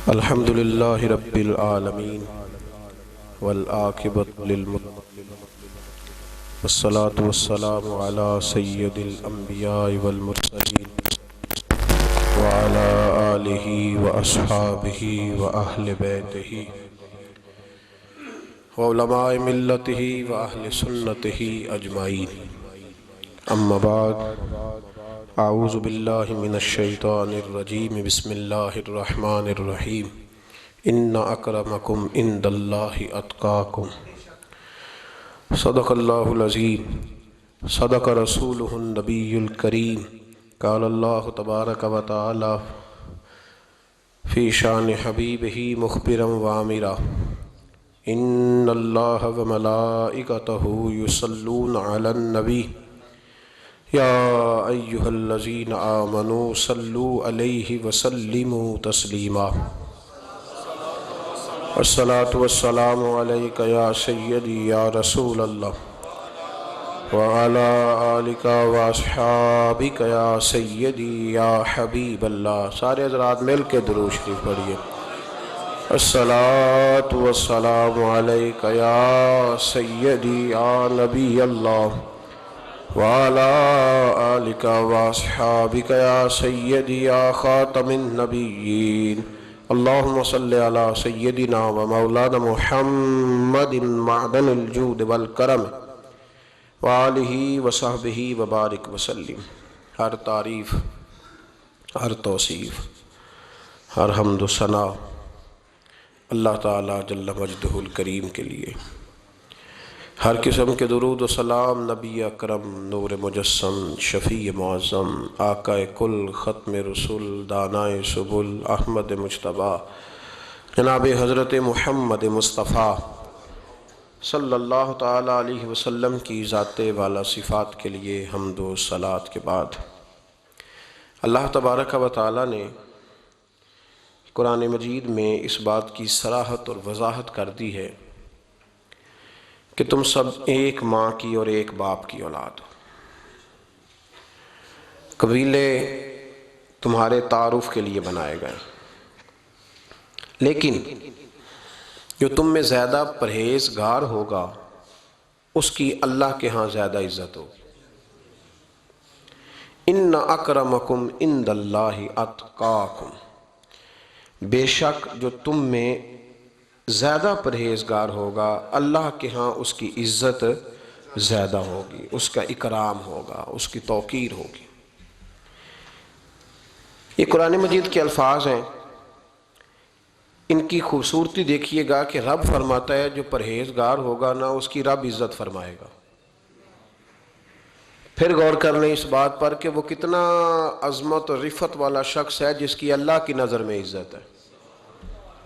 الحمد للہ رب العالمین والعاقبۃ للمتقین والصلاة والسلام علی سید الانبیاء والمرسلین وعلی آلہ واصحابہ واہل بیتہ وعلماء ملتہ واہل سنتہ اجمعین، اما بعد، اعوذ باللہ من الشیطان الرجیم، بسم اللہ الرحمن الرحیم۔ ان اکرمکم عند اللہ اتقاکم، صدق اللہ العظیم، صدق رسولہ النبی الکریم۔ قال اللہ تبارک و تعالی فی شان حبیبہ مخبرا وآمرا، ان اللہ وملائکتہ یصلون علی النبی یا ایہا الذین آمنوا صلوا علیہ وسلموا تسلیما۔ الصلاة والسلام علیک یا سیدی یا رسول اللہ، وعلی آلک واصحابک یا سیدی یا حبیب اللہ۔ سارے حضرات مل کے درود شریف پڑھیے۔ الصلاة والسلام علیک یا سیدی یا نبی اللہ، وعلى آلك واصحابك يا سيدي يا خاتم النبيين، اللهم صل على سيدنا ومولانا محمد معدن الجود والکرم وآلہ وصحبہ وبارک وسلم۔ ہر تعریف، ہر توصیف، ہر حمد و ثنا اللہ تعالی جل مجدہ الکریم کے لیے۔ ہر قسم کے درود و سلام نبی اکرم، نور مجسم، شفیع معظم، آقا کل، ختم رسول، دانائے سبل، احمد مجتبیٰ، جناب حضرت محمد مصطفیٰ صلی اللہ تعالیٰ علیہ وسلم کی ذات والا صفات کے لیے حمد و صلوات کے بعد، اللہ تبارک و تعالیٰ نے قرآن مجید میں اس بات کی صراحت اور وضاحت کر دی ہے کہ تم سب ایک ماں کی اور ایک باپ کی اولاد ہو۔ قبیلے تمہارے تعارف کے لیے بنائے گئے، لیکن جو تم میں زیادہ پرہیزگار ہوگا اس کی اللہ کے ہاں زیادہ عزت ہوگی۔ ان اکرمکم عند اللہ اتقاکم، بے شک جو تم میں زیادہ پرہیزگار ہوگا اللہ کے ہاں اس کی عزت زیادہ ہوگی، اس کا اکرام ہوگا، اس کی توقیر ہوگی۔ یہ قرآن مجید کے الفاظ ہیں، ان کی خوبصورتی دیکھیے گا کہ رب فرماتا ہے جو پرہیزگار ہوگا نا اس کی رب عزت فرمائے گا۔ پھر غور کر لیں اس بات پر کہ وہ کتنا عظمت اور رفعت والا شخص ہے جس کی اللہ کی نظر میں عزت ہے،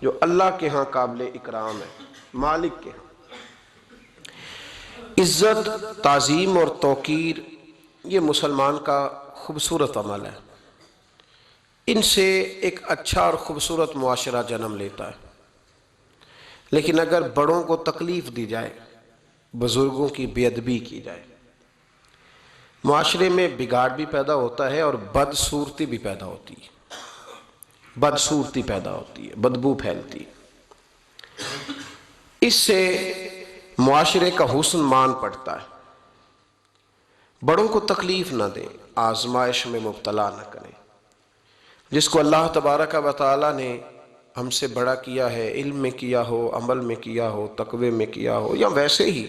جو اللہ کے ہاں قابل اکرام ہے، مالک کے ہاں۔ عزت، تعظیم اور توقیر یہ مسلمان کا خوبصورت عمل ہے، ان سے ایک اچھا اور خوبصورت معاشرہ جنم لیتا ہے۔ لیکن اگر بڑوں کو تکلیف دی جائے، بزرگوں کی بے ادبی کی جائے، معاشرے میں بگاڑ بھی پیدا ہوتا ہے اور بدصورتی بھی پیدا ہوتی ہے، بدصورتی پیدا ہوتی ہے، بدبو پھیلتی ہے۔ اس سے معاشرے کا حسن مان پڑتا ہے۔ بڑوں کو تکلیف نہ دیں، آزمائش میں مبتلا نہ کریں۔ جس کو اللہ تبارک و تعالیٰ نے ہم سے بڑا کیا ہے، علم میں کیا ہو، عمل میں کیا ہو، تقوی میں کیا ہو، یا ویسے ہی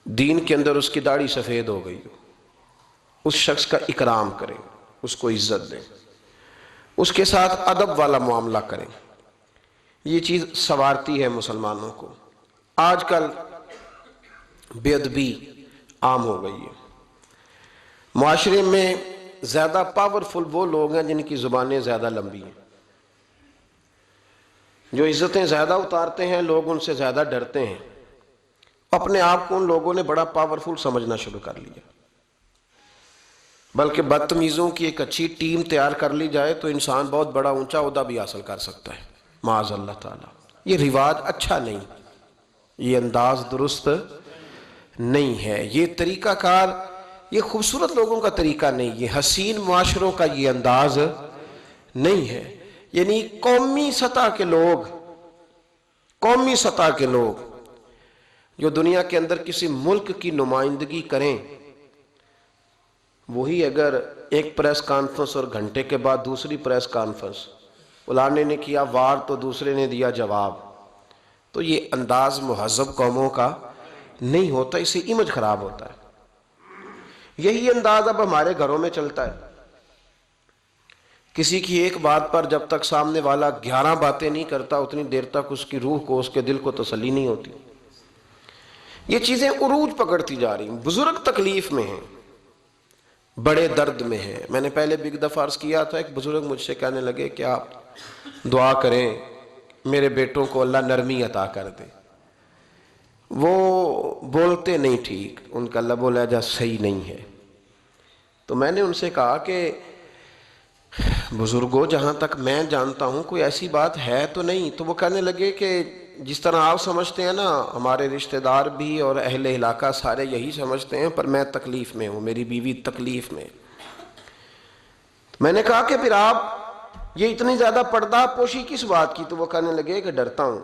دین کے اندر اس کی داڑھی سفید ہو گئی ہو، اس شخص کا اکرام کریں، اس کو عزت دیں، اس کے ساتھ ادب والا معاملہ کریں۔ یہ چیز سنوارتی ہے مسلمانوں کو۔ آج کل بے ادبی عام ہو گئی ہے۔ معاشرے میں زیادہ پاورفل وہ لوگ ہیں جن کی زبانیں زیادہ لمبی ہیں، جو عزتیں زیادہ اتارتے ہیں، لوگ ان سے زیادہ ڈرتے ہیں۔ اپنے آپ کو ان لوگوں نے بڑا پاورفل سمجھنا شروع کر لیا، بلکہ بدتمیزوں کی ایک اچھی ٹیم تیار کر لی جائے تو انسان بہت بڑا اونچا عہدہ بھی حاصل کر سکتا ہے، معاذ اللہ تعالیٰ۔ یہ رواج اچھا نہیں، یہ انداز درست نہیں ہے، یہ طریقہ کار، یہ خوبصورت لوگوں کا طریقہ نہیں، یہ حسین معاشروں کا یہ انداز نہیں ہے۔ یعنی قومی سطح کے لوگ جو دنیا کے اندر کسی ملک کی نمائندگی کریں، وہی اگر ایک پریس کانفرنس اور گھنٹے کے بعد دوسری پریس کانفرنس، فلانے نے کیا وار تو دوسرے نے دیا جواب، تو یہ انداز مہذب قوموں کا نہیں ہوتا، اس سے امیج خراب ہوتا ہے۔ یہی انداز اب ہمارے گھروں میں چلتا ہے۔ کسی کی ایک بات پر جب تک سامنے والا 11 باتیں نہیں کرتا، اتنی دیر تک اس کی روح کو، اس کے دل کو تسلی نہیں ہوتی۔ یہ چیزیں عروج پکڑتی جا رہی ہیں۔ بزرگ تکلیف میں ہیں، بڑے درد میں ہیں۔ میں نے پہلے بھی ایک دفعہ عرض کیا تھا، ایک بزرگ مجھ سے کہنے لگے کہ آپ دعا کریں میرے بیٹوں کو اللہ نرمی عطا کر دے، وہ بولتے نہیں ٹھیک، ان کا لب و لہجہ صحیح نہیں ہے۔ تو میں نے ان سے کہا کہ بزرگوں، جہاں تک میں جانتا ہوں کوئی ایسی بات ہے تو نہیں۔ تو وہ کہنے لگے کہ جس طرح آپ سمجھتے ہیں نا، ہمارے رشتہ دار بھی اور اہل علاقہ سارے یہی سمجھتے ہیں، پر میں تکلیف میں ہوں، میری بیوی تکلیف میں۔ میں نے کہا کہ پھر آپ یہ اتنی زیادہ پردہ پوشی کس بات کی؟ تو وہ کہنے لگے کہ ڈرتا ہوں،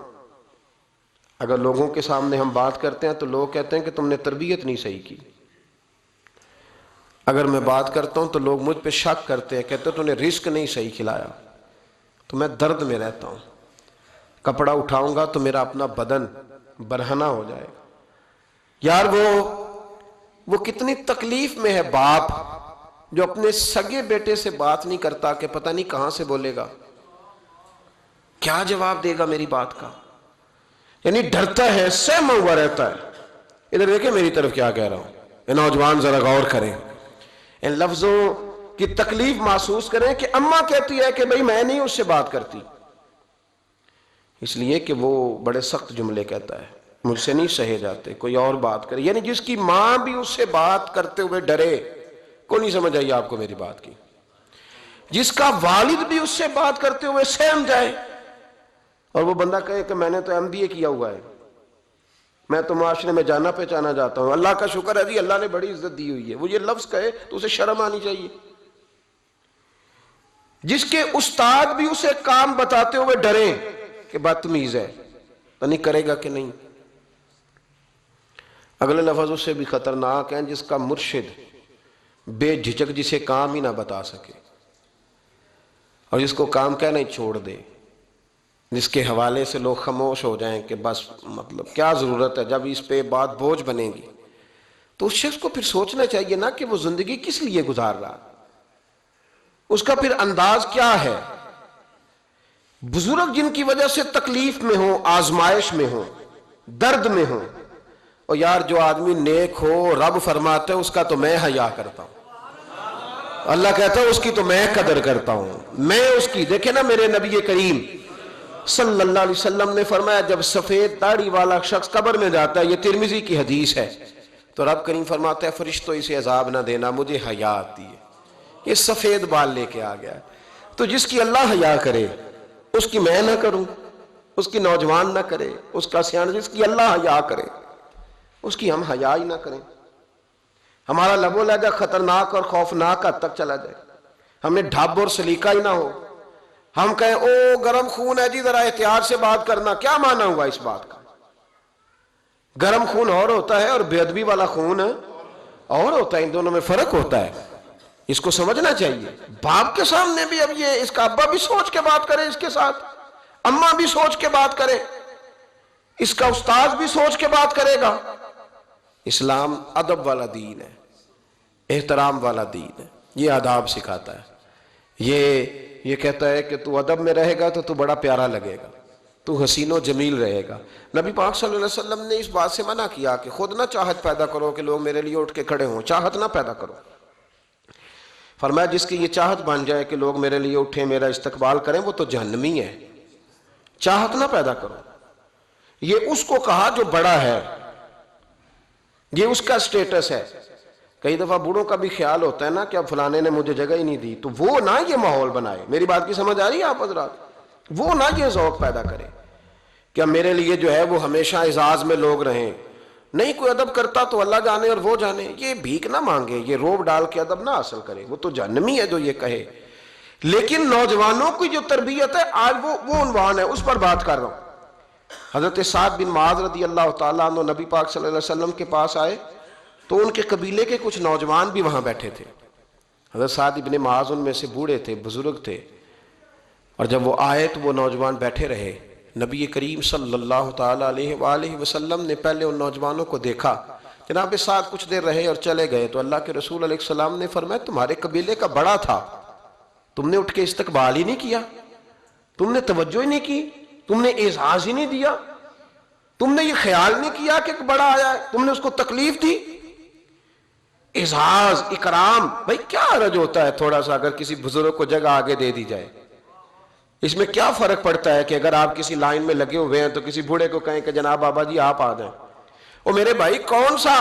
اگر لوگوں کے سامنے ہم بات کرتے ہیں تو لوگ کہتے ہیں کہ تم نے تربیت نہیں صحیح کی، اگر میں بات کرتا ہوں تو لوگ مجھ پہ شک کرتے ہیں، کہتے ہیں تو نے رزق نہیں صحیح کھلایا، تو میں درد میں رہتا ہوں، کپڑا اٹھاؤں گا تو میرا اپنا بدن برہنہ ہو جائے گا۔ یار وہ کتنی تکلیف میں ہے باپ جو اپنے سگے بیٹے سے بات نہیں کرتا کہ پتہ نہیں کہاں سے بولے گا، کیا جواب دے گا میری بات کا، یعنی ڈرتا ہے، سہما ہوا رہتا ہے۔ ادھر دیکھیں میری طرف کیا کہہ رہا ہوں، اے نوجوان ذرا غور کریں، ان لفظوں کی تکلیف محسوس کریں کہ اماں کہتی ہے کہ بھئی میں نہیں اس سے بات کرتی، اس لیے کہ وہ بڑے سخت جملے کہتا ہے، مجھ سے نہیں سہے جاتے، کوئی اور بات کرے، یعنی جس کی ماں بھی اس سے بات کرتے ہوئے ڈرے۔ کو نہیں سمجھ آئی آپ کو میری بات کی؟ جس کا والد بھی اس سے بات کرتے ہوئے سہم جائے، اور وہ بندہ کہے کہ میں نے تو MBA کیا ہوا ہے، میں تو معاشرے میں جانا پہچانا جاتا ہوں، اللہ کا شکر ہے جی اللہ نے بڑی عزت دی ہوئی ہے، وہ یہ لفظ کہے تو اسے شرم آنی چاہیے۔ جس کے استاد بھی اسے کام بتاتے ہوئے ڈریں کہ بدتمیز ہے، تو نہیں کرے گا کہ نہیں۔ اگلے لفظ اس سے بھی خطرناک ہیں، جس کا مرشد بے جھجک جسے کام ہی نہ بتا سکے، اور جس کو کام کہنا ہی چھوڑ دے، جس کے حوالے سے لوگ خاموش ہو جائیں کہ بس مطلب کیا ضرورت ہے، جب اس پہ بات بوجھ بنے گی تو اس شخص کو پھر سوچنا چاہیے نا کہ وہ زندگی کس لیے گزار رہا، اس کا پھر انداز کیا ہے۔ بزرگ جن کی وجہ سے تکلیف میں ہوں، آزمائش میں ہوں، درد میں ہوں، اور یار جو آدمی نیک ہو، رب فرماتا ہے اس کا تو میں حیا کرتا ہوں، اللہ کہتا ہے اس کی تو میں قدر کرتا ہوں، میں اس کی۔ دیکھیں نا میرے نبی کریم صلی اللہ علیہ وسلم نے فرمایا جب سفید داڑھی والا شخص قبر میں جاتا ہے، یہ ترمذی کی حدیث ہے، تو رب کریم فرماتا ہے فرشتوں اسے عذاب نہ دینا، مجھے حیا آتی ہے، یہ سفید بال لے کے آ گیا ہے۔ تو جس کی اللہ حیا کرے اس کی میں نہ کروں، اس کی نوجوان نہ کرے، اس کا سیاح، جس کی اللہ حیا کرے اس کی ہم حیا ہی نہ کریں، ہمارا لب و لہجہ خطرناک اور خوفناک حد تک چلا جائے، ہمیں ڈھب اور سلیقہ ہی نہ ہو، ہم کہیں او گرم خون ہے جی ذرا احتیاط سے بات کرنا، کیا معنی ہوا اس بات کا؟ گرم خون اور ہوتا ہے اور بے ادبی والا خون اور ہوتا ہے، ان دونوں میں فرق ہوتا ہے، اس کو سمجھنا چاہیے۔ باپ کے سامنے بھی اب یہ اس کا ابا بھی سوچ کے بات کرے، اس کے ساتھ اماں بھی سوچ کے بات کرے، اس کا استاد بھی سوچ کے بات کرے گا۔ اسلام ادب والا دین ہے، احترام والا دین ہے، یہ آداب سکھاتا ہے، یہ کہتا ہے کہ تو ادب میں رہے گا تو تو بڑا پیارا لگے گا، تو حسین و جمیل رہے گا۔ نبی پاک صلی اللہ علیہ وسلم نے اس بات سے منع کیا کہ خود نہ چاہت پیدا کرو کہ لوگ میرے لیے اٹھ کے کھڑے ہوں، چاہت نہ پیدا کرو۔ فرمایا جس کی یہ چاہت بن جائے کہ لوگ میرے لیے اٹھیں، میرا استقبال کریں، وہ تو جہنمی ہے، چاہت نہ پیدا کرو۔ یہ اس کو کہا جو بڑا ہے، یہ اس کا سٹیٹس ہے۔ کئی دفعہ بوڑھوں کا بھی خیال ہوتا ہے نا کہ اب فلانے نے مجھے جگہ ہی نہیں دی، تو وہ نہ یہ ماحول بنائے، میری بات کی سمجھ آ رہی ہے آپ حضرات؟ وہ نہ یہ ذوق پیدا کرے کہ میرے لیے جو ہے وہ ہمیشہ اعزاز میں لوگ رہیں، نہیں کوئی ادب کرتا تو اللہ جانے اور وہ جانے، یہ بھیک نہ مانگے، یہ روب ڈال کے ادب نہ حاصل کرے، وہ تو جہنمی ہے جو یہ کہے۔ لیکن نوجوانوں کی جو تربیت ہے آج وہ عنوان ہے، اس پر بات کر رہا ہوں۔ حضرت سعد بن معاذ رضی اللہ تعالیٰ عنہ نبی پاک صلی اللہ علیہ وسلم کے پاس آئے تو ان کے قبیلے کے کچھ نوجوان بھی وہاں بیٹھے تھے۔ حضرت سعد بن معاذ ان میں سے بوڑھے تھے، بزرگ تھے، اور جب وہ آئے تو وہ نوجوان بیٹھے رہے۔ نبی کریم صلی اللہ تعالیٰ علیہ وآلہ وسلم نے پہلے ان نوجوانوں کو دیکھا، جناب ساتھ کچھ دیر رہے اور چلے گئے، تو اللہ کے رسول علیہ السلام نے فرمایا تمہارے قبیلے کا بڑا تھا، تم نے اٹھ کے استقبال ہی نہیں کیا، تم نے توجہ ہی نہیں کی، تم نے اعزاز ہی نہیں دیا، تم نے یہ خیال نہیں کیا کہ ایک بڑا آیا ہے، تم نے اس کو تکلیف دی۔ اعزاز اکرام، بھائی کیا حرج ہوتا ہے تھوڑا سا اگر کسی بزرگ کو جگہ آگے دے دی جائے؟ اس میں کیا فرق پڑتا ہے کہ اگر آپ کسی لائن میں لگے ہوئے ہیں تو کسی بوڑھے کو کہیں کہ جناب بابا جی آپ آ جائیں۔ اور میرے بھائی کون سا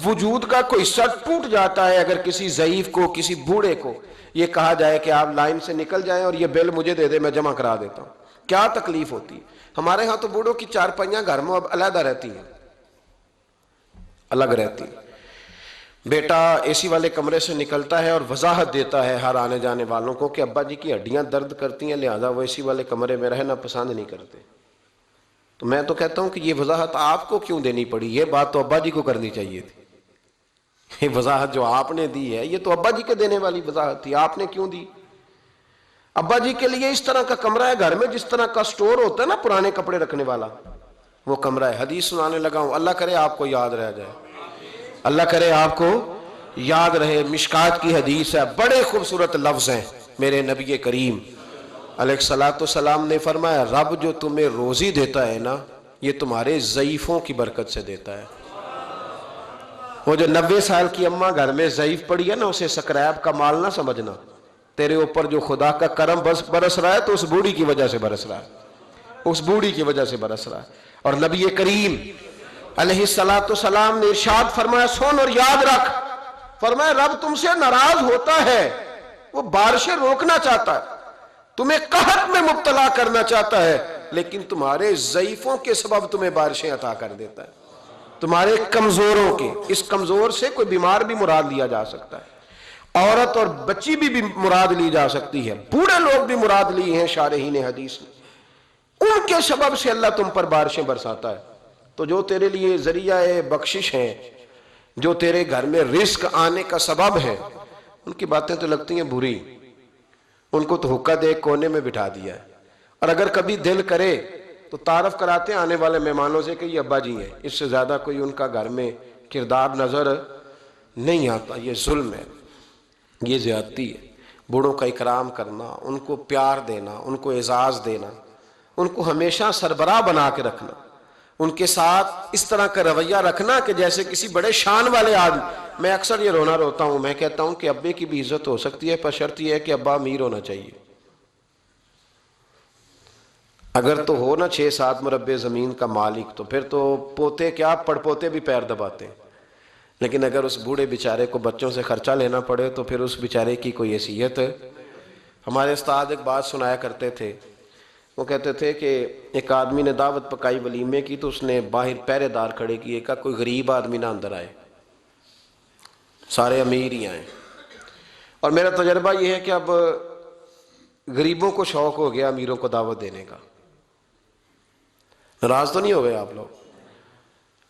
وجود کا کوئی حصہ ٹوٹ جاتا ہے اگر کسی ضعیف کو، کسی بوڑھے کو یہ کہا جائے کہ آپ لائن سے نکل جائیں اور یہ بل مجھے دے دے میں جمع کرا دیتا ہوں؟ کیا تکلیف ہوتی ہے؟ ہمارے ہاں تو بوڑھوں کی چارپائیاں گھر میں اب علیحدہ رہتی ہیں، الگ رہتی ہیں۔ بیٹا اے سی والے کمرے سے نکلتا ہے اور وضاحت دیتا ہے ہر آنے جانے والوں کو کہ ابا جی کی ہڈیاں درد کرتی ہیں، لہذا وہ اے سی والے کمرے میں رہنا پسند نہیں کرتے۔ تو میں تو کہتا ہوں کہ یہ وضاحت آپ کو کیوں دینی پڑی؟ یہ بات تو ابا جی کو کرنی چاہیے تھی۔ یہ وضاحت جو آپ نے دی ہے یہ تو ابا جی کے دینے والی وضاحت تھی، آپ نے کیوں دی؟ ابا جی کے لیے اس طرح کا کمرہ ہے گھر میں جس طرح کا سٹور ہوتا ہے نا پرانے کپڑے رکھنے والا، وہ کمرہ ہے۔ حدیث سنانے لگا ہوں، اللہ کرے آپ کو یاد رہ جائے، اللہ کرے آپ کو یاد رہے۔ مشکات کی حدیث ہے، بڑے خوبصورت لفظ ہیں۔ میرے نبی کریم علیہ الصلوۃ والسلام نے فرمایا رب جو تمہیں روزی دیتا ہے نا یہ تمہارے ضعیفوں کی برکت سے دیتا ہے۔ وہ جو 90 سال کی اماں گھر میں ضعیف پڑی ہے نا، اسے سکریب کا مال نہ سمجھنا، تیرے اوپر جو خدا کا کرم برس رہا ہے تو اس بوڑھی کی وجہ سے برس رہا ہے، اس بوڑھی کی وجہ سے برس رہا ہے۔ اور نبی کریم علیہ الصلوۃ والسلام نے ارشاد فرمایا سن اور یاد رکھ، فرمایا رب تم سے ناراض ہوتا ہے، وہ بارشیں روکنا چاہتا ہے، تمہیں قحط میں مبتلا کرنا چاہتا ہے، لیکن تمہارے ضعیفوں کے سبب تمہیں بارشیں عطا کر دیتا ہے، تمہارے کمزوروں کے۔ اس کمزور سے کوئی بیمار بھی مراد لیا جا سکتا ہے، عورت اور بچی بھی مراد لی جا سکتی ہے، بوڑھے لوگ بھی مراد لی ہیں شارحین حدیث نے۔ ان کے سبب سے اللہ تم پر بارشیں برساتا ہے۔ تو جو تیرے لیے ذریعہ بخشش ہیں، جو تیرے گھر میں رزق آنے کا سبب ہے، ان کی باتیں تو لگتی ہیں بری، ان کو تو حکا دے کونے میں بٹھا دیا ہے۔ اور اگر کبھی دل کرے تو تعارف کراتے ہیں آنے والے مہمانوں سے کہ یہ ابا جی ہیں، اس سے زیادہ کوئی ان کا گھر میں کردار نظر نہیں آتا۔ یہ ظلم ہے، یہ زیادتی ہے۔ بوڑھوں کا اکرام کرنا، ان کو پیار دینا، ان کو اعزاز دینا، ان کو ہمیشہ سربراہ بنا کے رکھنا، ان کے ساتھ اس طرح کا رویہ رکھنا کہ جیسے کسی بڑے شان والے آدمی۔ میں اکثر یہ روتا ہوں، میں کہتا ہوں کہ ابے کی بھی عزت ہو سکتی ہے پر شرط یہ ہے کہ ابا امیر ہونا چاہیے۔ اگر تو ہو نا 6-7 مربع زمین کا مالک تو پھر تو پوتے کیا پڑ پوتے بھی پیر دباتے ہیں، لیکن اگر اس بوڑھے بیچارے کو بچوں سے خرچہ لینا پڑے تو پھر اس بیچارے کی کوئی حیثیت۔ ہمارے استاد ایک بات سنایا کرتے تھے، وہ کہتے تھے کہ ایک آدمی نے دعوت پکائی ولیمے کی تو اس نے باہر پہرے دار کھڑے کیے، کہا کوئی غریب آدمی نہ اندر آئے، سارے امیر ہی آئیں۔ اور میرا تجربہ یہ ہے کہ اب غریبوں کو شوق ہو گیا امیروں کو دعوت دینے کا۔ ناراض تو نہیں ہو گئے آپ لوگ؟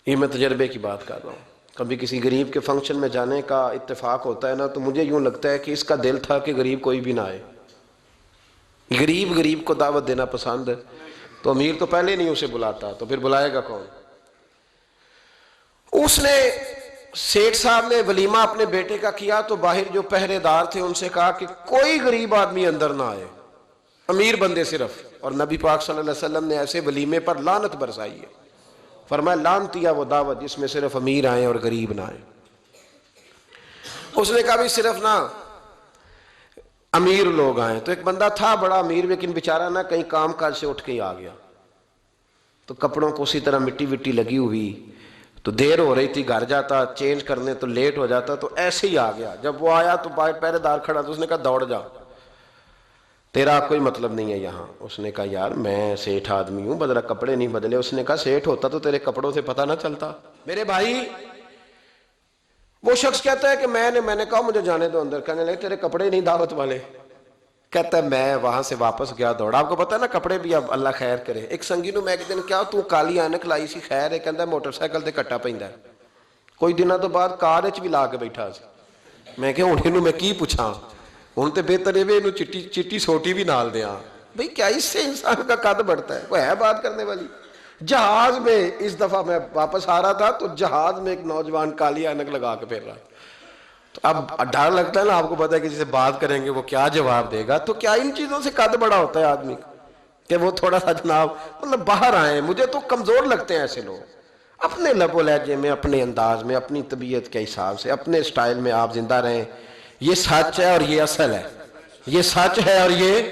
یہ میں تجربے کی بات کر رہا ہوں۔ کبھی کسی غریب کے فنکشن میں جانے کا اتفاق ہوتا ہے نا تو مجھے یوں لگتا ہے کہ اس کا دل تھا کہ غریب کوئی بھی نہ آئے، غریب کو دعوت دینا پسند ہے، تو امیر تو پہلے نہیں اسے بلاتا تو پھر بلائے گا کون؟ اس نے سیٹھ صاحب نے ولیمہ اپنے بیٹے کا کیا تو باہر جو پہرے دار تھے ان سے کہا کہ کوئی غریب آدمی اندر نہ آئے، امیر بندے صرف۔ اور نبی پاک صلی اللہ علیہ وسلم نے ایسے ولیمے پر لعنت برسائی ہے، فرمایا لعنتیہ وہ دعوت جس میں صرف امیر آئیں اور غریب نہ آئیں۔ اس نے کہا بھی صرف نہ امیر لوگ آئیں، تو ایک بندہ تھا بڑا امیر لیکن بیچارہ نہ کہیں کام کاج سے اٹھ کے ہی آ گیا، تو کپڑوں کو اسی طرح مٹی وٹی لگی ہوئی، تو دیر ہو رہی تھی، گھر جاتا چینج کرنے تو لیٹ ہو جاتا، تو ایسے ہی آ گیا۔ جب وہ آیا تو پہرے دار کھڑا تو اس نے کہا دوڑ جا، تیرا کوئی مطلب نہیں ہے یہاں۔ اس نے کہا یار میں سیٹھ آدمی ہوں، بدلا کپڑے نہیں بدلے۔ اس نے کہا سیٹھ ہوتا تو تیرے کپڑوں سے پتہ نہ چلتا؟ میرے بھائی وہ شخص کہتا ہے کہ میں نے کہا مجھے جانے دو اندر، کہنے لگے تیرے کپڑے نہیں دعوت والے، کہتا ہے میں وہاں سے واپس گیا دوڑا. آپ کو پتا ہے نا کپڑے بھی اب اللہ خیر کرے. ایک سنگی نو میں ایک دن کیا تو کالی اینک لائی سی خیر ہے, کہندا موٹر سائیکل تے کٹا پیندا ہے. کوئی دنوں تو بعد کار وچ بھی لا کے بیٹھا سی. میں کہ ہن اینوں میں کی پوچھاں, ہن تے بہتر ہے اینوں چٹی سوٹی بھی نال دیاں. بھئی کیا اس سے انسان کا قد بڑھتا ہے؟ وہ ہے بات کرنے والی. جہاز میں اس دفعہ میں واپس آ رہا تھا تو جہاز میں ایک نوجوان کالی اینک لگا کے پھر رہا. تو اب ڈر لگتا ہے نا, آپ کو پتا ہے کسی سے بات کریں گے وہ کیا جواب دے گا. تو کیا ان چیزوں سے قد بڑا ہوتا ہے آدمی کا کہ وہ تھوڑا سا جناب مطلب باہر آئیں. مجھے تو کمزور لگتے ہیں ایسے لوگ. اپنے لب و لہجے میں, اپنے انداز میں, اپنی طبیعت کے حساب سے, اپنے سٹائل میں آپ زندہ رہیں. یہ سچ ہے اور یہ اصل ہے. یہ سچ ہے اور یہ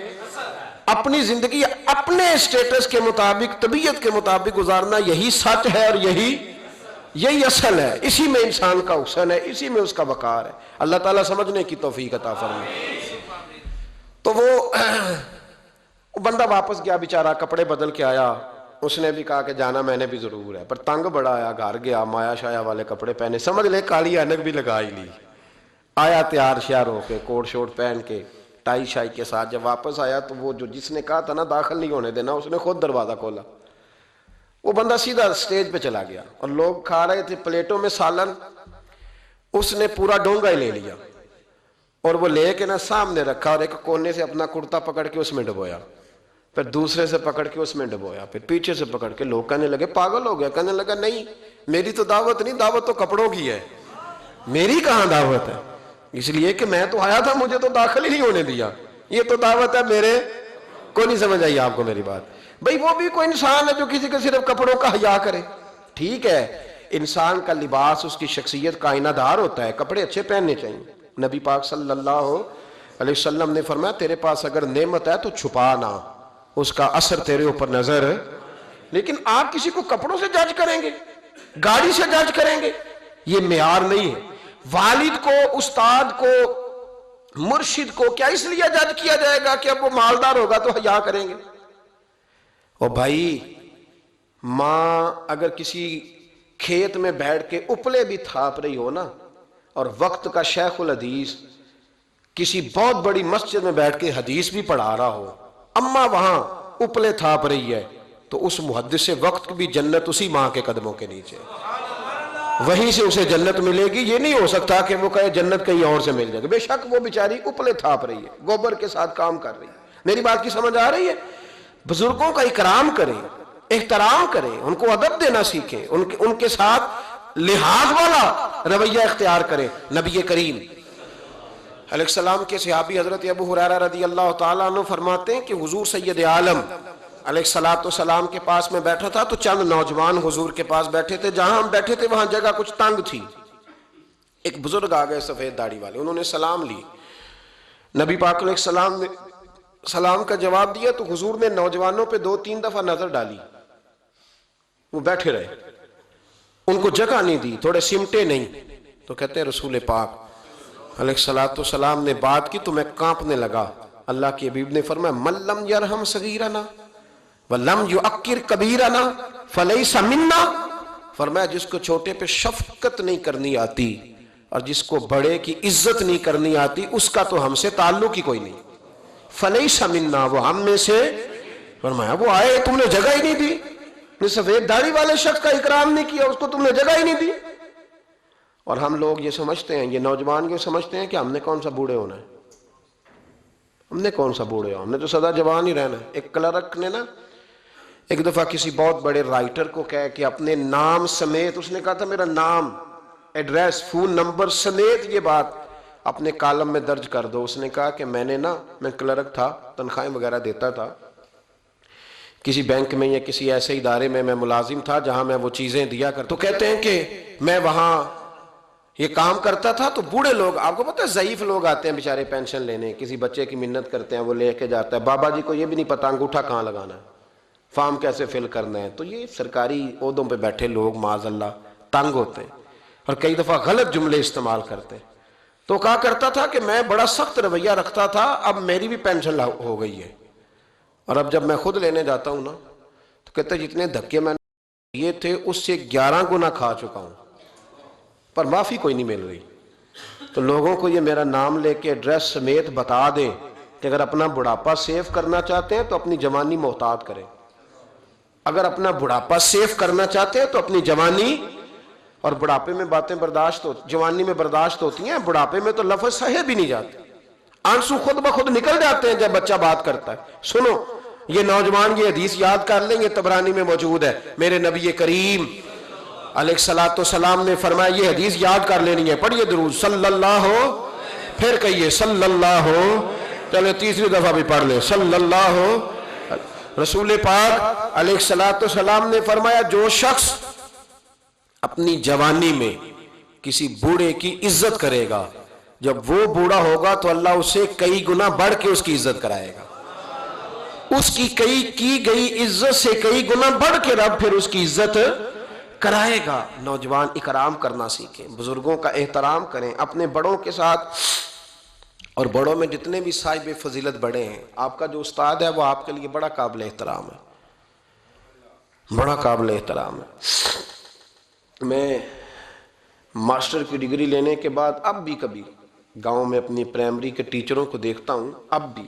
اپنی زندگی اپنے اسٹیٹس کے مطابق, طبیعت کے مطابق گزارنا, یہی سچ ہے اور یہی اصل ہے. اسی میں انسان کا حسن ہے, اسی میں اس کا وقار ہے. اللہ تعالیٰ سمجھنے کی توفیق عطا فرمائے. تو وہ بندہ واپس گیا بیچارہ, کپڑے بدل کے آیا. اس نے بھی کہا کہ جانا میں نے بھی ضرور ہے, پر تنگ بڑا آیا. گھر گیا, مایا شایا والے کپڑے پہنے, سمجھ لے کالی اینک بھی لگا ہی لی. آیا تیار شیار ہو کے, کوٹ شوٹ پہن کے, ٹائی شائی کے ساتھ. جب واپس آیا تو وہ جو جس نے کہا تھا نا داخل نہیں ہونے دینا, اس نے خود دروازہ کھولا. وہ بندہ سیدھا سٹیج پہ چلا گیا اور لوگ کھا رہے تھے پلیٹوں میں سالن. اس نے پورا ڈونگا ہی لے لیا اور وہ لے کے نا سامنے رکھا, اور ایک کونے سے اپنا کرتا پکڑ کے اس میں ڈبویا, پھر دوسرے سے پکڑ کے اس میں ڈبویا, پھر پیچھے سے پکڑ کے. لوگ کہنے لگے پاگل ہو گیا. کہنے لگا نہیں, میری تو دعوت نہیں, دعوت تو کپڑوں کی ہے, میری کہاں دعوت ہے. اس لیے کہ میں تو آیا تھا, مجھے تو داخل ہی نہیں ہونے دیا. یہ تو دعوت ہے میرے کو. نہیں سمجھ آئی آپ کو میری بات؟ بھئی وہ بھی کوئی انسان ہے جو کسی کے صرف کپڑوں کا حیا کرے. ٹھیک ہے, انسان کا لباس اس کی شخصیت کا آئینہ دار ہوتا ہے, کپڑے اچھے پہننے چاہیے. نبی پاک صلی اللہ علیہ وسلم نے فرمایا تیرے پاس اگر نعمت ہے تو چھپا نہ, اس کا اثر تیرے اوپر نظر. لیکن آپ کسی کو کپڑوں سے جج کریں گے, گاڑی سے جج کریں گے, یہ معیار نہیں ہے. والد کو, استاد کو, مرشد کو کیا اس لیے جج کیا جائے گا کہ اب وہ مالدار ہوگا تو حیا کریں گے؟ اور بھائی ماں اگر کسی کھیت میں بیٹھ کے اپلے بھی تھاپ رہی ہو نا, اور وقت کا شیخ الحدیث کسی بہت بڑی مسجد میں بیٹھ کے حدیث بھی پڑھا رہا ہو, اماں وہاں اپلے تھاپ رہی ہے, تو اس محدث وقت کی بھی جنت اسی ماں کے قدموں کے نیچے, وہیں سے اسے جنت ملے گی. یہ نہیں ہو سکتا کہ وہ کہے جنت کہیں اور سے مل جائے گی. بے شک وہ بیچاری اپلے تھاپ رہی ہے, گوبر کے ساتھ کام کر رہی ہے. میری بات کی سمجھ آ رہی ہے؟ بزرگوں کا اکرام کریں, احترام کریں, ان کو ادب دینا سیکھیں, ان کے ساتھ لحاظ والا رویہ اختیار کریں. نبی کریم علیہ السلام کے صحابی حضرت ابو ہریرہ رضی اللہ تعالیٰ عنہ فرماتے ہیں کہ حضور سید عالم علیہ السلام کے پاس میں بیٹھا تھا تو چند نوجوان حضور کے پاس بیٹھے تھے. جہاں ہم بیٹھے تھے وہاں جگہ کچھ تنگ تھی. ایک بزرگ آ گئے سفید داڑھی والے, انہوں نے سلام لی. نبی پاک علیہ السلام نے سلام کا جواب دیا تو حضور نے نوجوانوں پہ 2-3 دفعہ نظر ڈالی. وہ بیٹھے رہے, ان کو جگہ نہیں دی, تھوڑے سمٹے نہیں. تو کہتے ہیں رسول پاک علیہ السلام نے بات کی تو میں کانپنے لگا. اللہ کے حبیب نے فرمایا من لم یرحم صغیرنا وَلَمْ يُعَقِّرْ كَبِيرَنَا فَلَيْسَ مِنَّا. فرمایا جس کو چھوٹے پہ شفقت نہیں کرنی آتی اور جس کو بڑے کی عزت نہیں کرنی آتی, اس کا تو ہم سے تعلق ہی کوئی نہیں. فَلَيْسَ مِنَّا, وہ ہم میں سے. فرمایا وہ آئے تم نے جگہ ہی نہیں دی, سفید داڑھی والے شخص کا اکرام نہیں کیا, اس کو تم نے جگہ ہی نہیں دی. اور ہم لوگ یہ سمجھتے ہیں, یہ نوجوان یہ سمجھتے ہیں کہ ہم نے کون سا بوڑھے ہونا ہے, ہم نے کون سا بوڑھے ہونا, ہم نے تو سدا جوان ہی رہنا ہے. ایک کلرک نے نا ایک دفعہ کسی بہت بڑے رائٹر کو کہہ کہ اپنے نام سمیت, اس نے کہا تھا میرا نام, ایڈریس, فون نمبر سمیت یہ بات اپنے کالم میں درج کر دو. اس نے کہا کہ میں کلرک تھا, تنخواہیں وغیرہ دیتا تھا کسی بینک میں یا کسی ایسے ادارے میں ملازم تھا جہاں میں وہ چیزیں دیا کرتا. تو کہتے ہیں کہ میں وہاں یہ کام کرتا تھا. تو بوڑھے لوگ, آپ کو پتہ ہے ضعیف لوگ آتے ہیں بیچارے پینشن لینے, کسی بچے کی منت کرتے ہیں, وہ لے کے جاتا ہے. بابا جی کو یہ بھی نہیں پتا انگوٹھا کہاں لگانا ہے, فارم کیسے فل کرنا ہے. تو یہ سرکاری عہدوں پہ بیٹھے لوگ معاذ اللہ تنگ ہوتے ہیں اور کئی دفعہ غلط جملے استعمال کرتے ہیں. تو کہا کرتا تھا کہ میں بڑا سخت رویہ رکھتا تھا, اب میری بھی پینشن ہو گئی ہے, اور اب جب میں خود لینے جاتا ہوں نا تو کہتے ہیں جتنے دھکے میں نے یہ تھے اس سے 11 گنا کھا چکا ہوں, پر معافی کوئی نہیں مل رہی. تو لوگوں کو یہ میرا نام لے کے ایڈریس سمیت بتا دیں کہ اگر اپنا بڑھاپا سیف کرنا چاہتے ہیں تو اپنی جوانی محتاط کریں. اگر اپنا بڑھاپا سیف کرنا چاہتے ہیں تو اپنی جوانی، اور بڑھاپے میں باتیں برداشت جوانی میں برداشت ہوتی ہیں، بڑھاپے میں تو لفظ سہے بھی نہیں جاتے، آنسو خود بخود نکل جاتے ہیں جب بچہ بات کرتا ہے. سنو یہ نوجوان یہ حدیث یاد کر لیں، یہ طبرانی میں موجود ہے. میرے نبی کریم علیہ الصلوۃ والسلام نے فرمایا یہ حدیث یاد کر لینی ہے. پڑھیے درود صلی اللہ ہو، پھر کہیے صلی اللہ ہو. چلے تیسری دفعہ بھی پڑھ لیں صلی اللہ ہو. رسول پاک علیہ الصلوۃ والسلام نے فرمایا جو شخص اپنی جوانی میں کسی بوڑھے کی عزت کرے گا، جب وہ بوڑھا ہوگا تو اللہ اسے کئی گنا بڑھ کے اس کی عزت کرائے گا. اس کی کی گئی عزت سے کئی گنا بڑھ کے رب پھر اس کی عزت کرائے گا. نوجوان اکرام کرنا سیکھیں، بزرگوں کا احترام کریں اپنے بڑوں کے ساتھ. اور بڑوں میں جتنے بھی صاحب فضیلت بڑے ہیں، آپ کا جو استاد ہے وہ آپ کے لیے بڑا قابل احترام ہے، بڑا قابل احترام ہے. میں ماسٹر کی ڈگری لینے کے بعد اب بھی کبھی گاؤں میں اپنی پرائمری کے ٹیچروں کو دیکھتا ہوں، اب بھی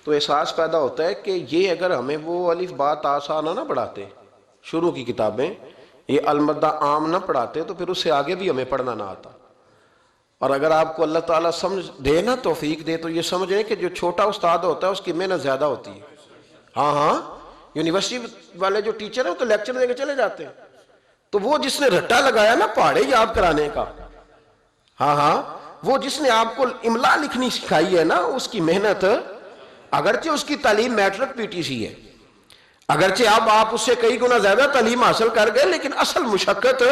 تو احساس پیدا ہوتا ہے کہ یہ اگر ہمیں وہ الف با تا سا نہ پڑھاتے، شروع کی کتابیں یہ المدہ عام نہ پڑھاتے تو پھر اس سے آگے بھی ہمیں پڑھنا نہ آتا. اور اگر آپ کو اللہ تعالیٰ سمجھ دے نا، توفیق دے، تو یہ سمجھیں کہ جو چھوٹا استاد ہوتا ہے اس کی محنت زیادہ ہوتی ہے. ہاں یونیورسٹی والے جو ٹیچر ہیں وہ تو لیکچر دے کے چلے جاتے ہیں، تو وہ جس نے رٹا لگایا نا پہاڑے یاد کرانے کا، وہ جس نے آپ کو املا لکھنی سکھائی ہے نا، اس کی محنت، اگرچہ اس کی تعلیم میٹرک پی ٹی سی ہے، اگرچہ اب آپ اس سے کئی گنا زیادہ تعلیم حاصل کر گئے، لیکن اصل مشقت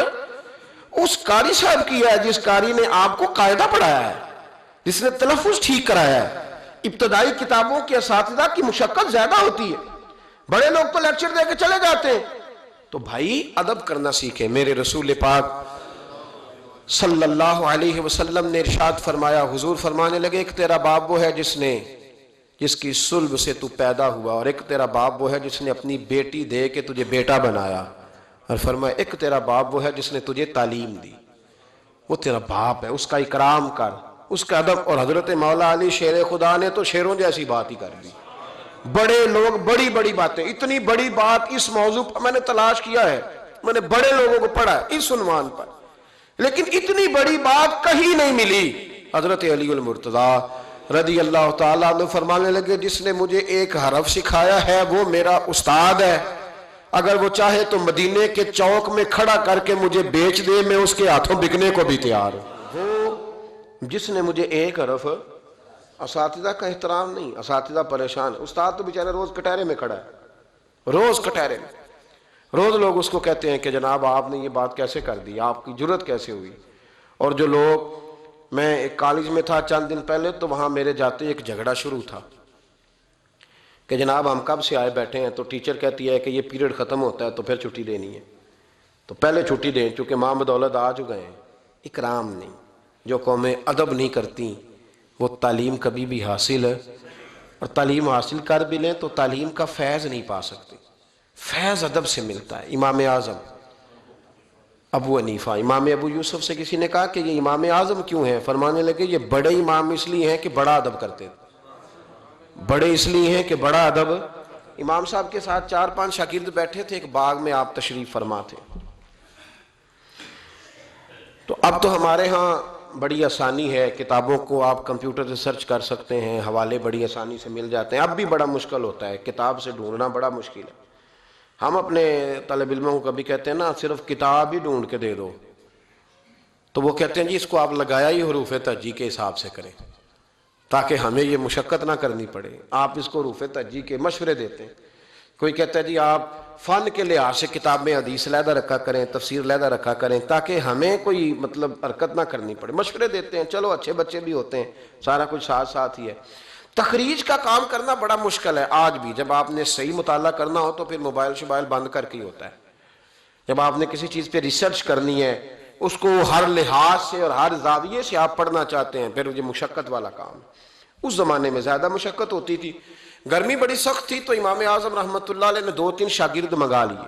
اس قاری صاحب کی ہے جس قاری نے آپ کو قاعدہ پڑھایا ہے، جس نے تلفظ ٹھیک کرایا ہے. ابتدائی کتابوں کے اساتذہ کی مشقت زیادہ ہوتی ہے، بڑے لوگ تو لیکچر دے کے چلے جاتے ہیں. تو بھائی ادب کرنا سیکھیں. میرے رسول پاک صلی اللہ علیہ وسلم نے ارشاد فرمایا، حضور فرمانے لگے ایک تیرا باپ وہ ہے جس کی صلب سے تو پیدا ہوا، اور ایک تیرا باپ وہ ہے جس نے اپنی بیٹی دے کے تجھے بیٹا بنایا، اور فرمایا ایک تیرا باپ وہ ہے جس نے تجھے تعلیم دی. وہ تیرا باپ ہے، اس کا اکرام کر، اس کا ادب. اور حضرت مولا علی شیر خدا نے تو شیروں جیسی بات ہی کر دی. بڑے لوگ بڑی بڑی باتیں، اتنی بڑی بات اس موضوع پر میں نے تلاش کیا ہے، میں نے بڑے لوگوں کو پڑھا ہے اس عنوان پر، لیکن اتنی بڑی بات کہیں نہیں ملی. حضرت علی المرتضیٰ رضی اللہ تعالیٰ عنہ فرمانے لگے جس نے مجھے ایک حرف سکھایا ہے وہ میرا استاد ہے، اگر وہ چاہے تو مدینے کے چوک میں کھڑا کر کے مجھے بیچ دے، میں اس کے ہاتھوں بکنے کو بھی تیار ہوں. وہ جس نے مجھے ایک حرف، اساتذہ کا احترام نہیں، اساتذہ پریشان، استاد تو بیچارے روز کٹہرے میں کھڑا ہے، روز کٹہرے میں، روز لوگ اس کو کہتے ہیں کہ جناب آپ نے یہ بات کیسے کر دی، آپ کی جرت کیسے ہوئی. اور جو لوگ، میں ایک کالج میں تھا چند دن پہلے، تو وہاں میرے جاتے ایک جھگڑا شروع تھا کہ جناب ہم کب سے آئے بیٹھے ہیں، تو ٹیچر کہتی ہے کہ یہ پیریڈ ختم ہوتا ہے تو پھر چھٹی دینی ہے، تو پہلے چھٹی دیں چونکہ ماں بدولت آ چکے ہیں. اکرام نہیں. جو قومیں ادب نہیں کرتی وہ تعلیم کبھی بھی حاصل ہے، اور تعلیم حاصل کر بھی لیں تو تعلیم کا فیض نہیں پا سکتے. فیض ادب سے ملتا ہے. امام اعظم ابو حنیفہ، امام ابو یوسف سے کسی نے کہا کہ یہ امام اعظم کیوں ہیں، فرمانے لگے یہ بڑے امام اس لیے ہیں کہ بڑا ادب کرتے تھے، بڑے اس لیے ہیں کہ بڑا ادب. امام صاحب کے ساتھ 4-5 شاگرد بیٹھے تھے، ایک باغ میں آپ تشریف فرما تھے. تو اب تو ہمارے ہاں بڑی آسانی ہے، کتابوں کو آپ کمپیوٹر سے سرچ کر سکتے ہیں، حوالے بڑی آسانی سے مل جاتے ہیں. اب بھی بڑا مشکل ہوتا ہے، کتاب سے ڈھونڈنا بڑا مشکل ہے. ہم اپنے طالب علموں کو کبھی کہتے ہیں نا صرف کتاب ہی ڈھونڈ کے دے دو، تو وہ کہتے ہیں جی اس کو آپ لگایا ہی حروف تہجی کے حساب سے کریں تاکہ ہمیں یہ مشقت نہ کرنی پڑے. آپ اس کو حروف تہجی کے مشورے دیتے ہیں. کوئی کہتا ہے جی آپ فن کے لحاظ سے کتاب میں حدیث علیحدہ رکھا کریں، تفسیر علیحدہ رکھا کریں تاکہ ہمیں کوئی مطلب حرکت نہ کرنی پڑے. مشورے دیتے ہیں، چلو اچھے بچے بھی ہوتے ہیں، سارا کچھ ساتھ ساتھ ہی ہے. تخریج کا کام کرنا بڑا مشکل ہے آج بھی. جب آپ نے صحیح مطالعہ کرنا ہو تو پھر موبائل شبائل بند کر کے ہی ہوتا ہے. جب آپ نے کسی چیز پہ ریسرچ کرنی ہے، اس کو ہر لحاظ سے اور ہر زاویے سے آپ پڑھنا چاہتے ہیں، پھر یہ مشقت والا کام. اس زمانے میں زیادہ مشقت ہوتی تھی، گرمی بڑی سخت تھی، تو امام اعظم رحمۃ اللہ علیہ نے 2-3 شاگرد منگا لیے.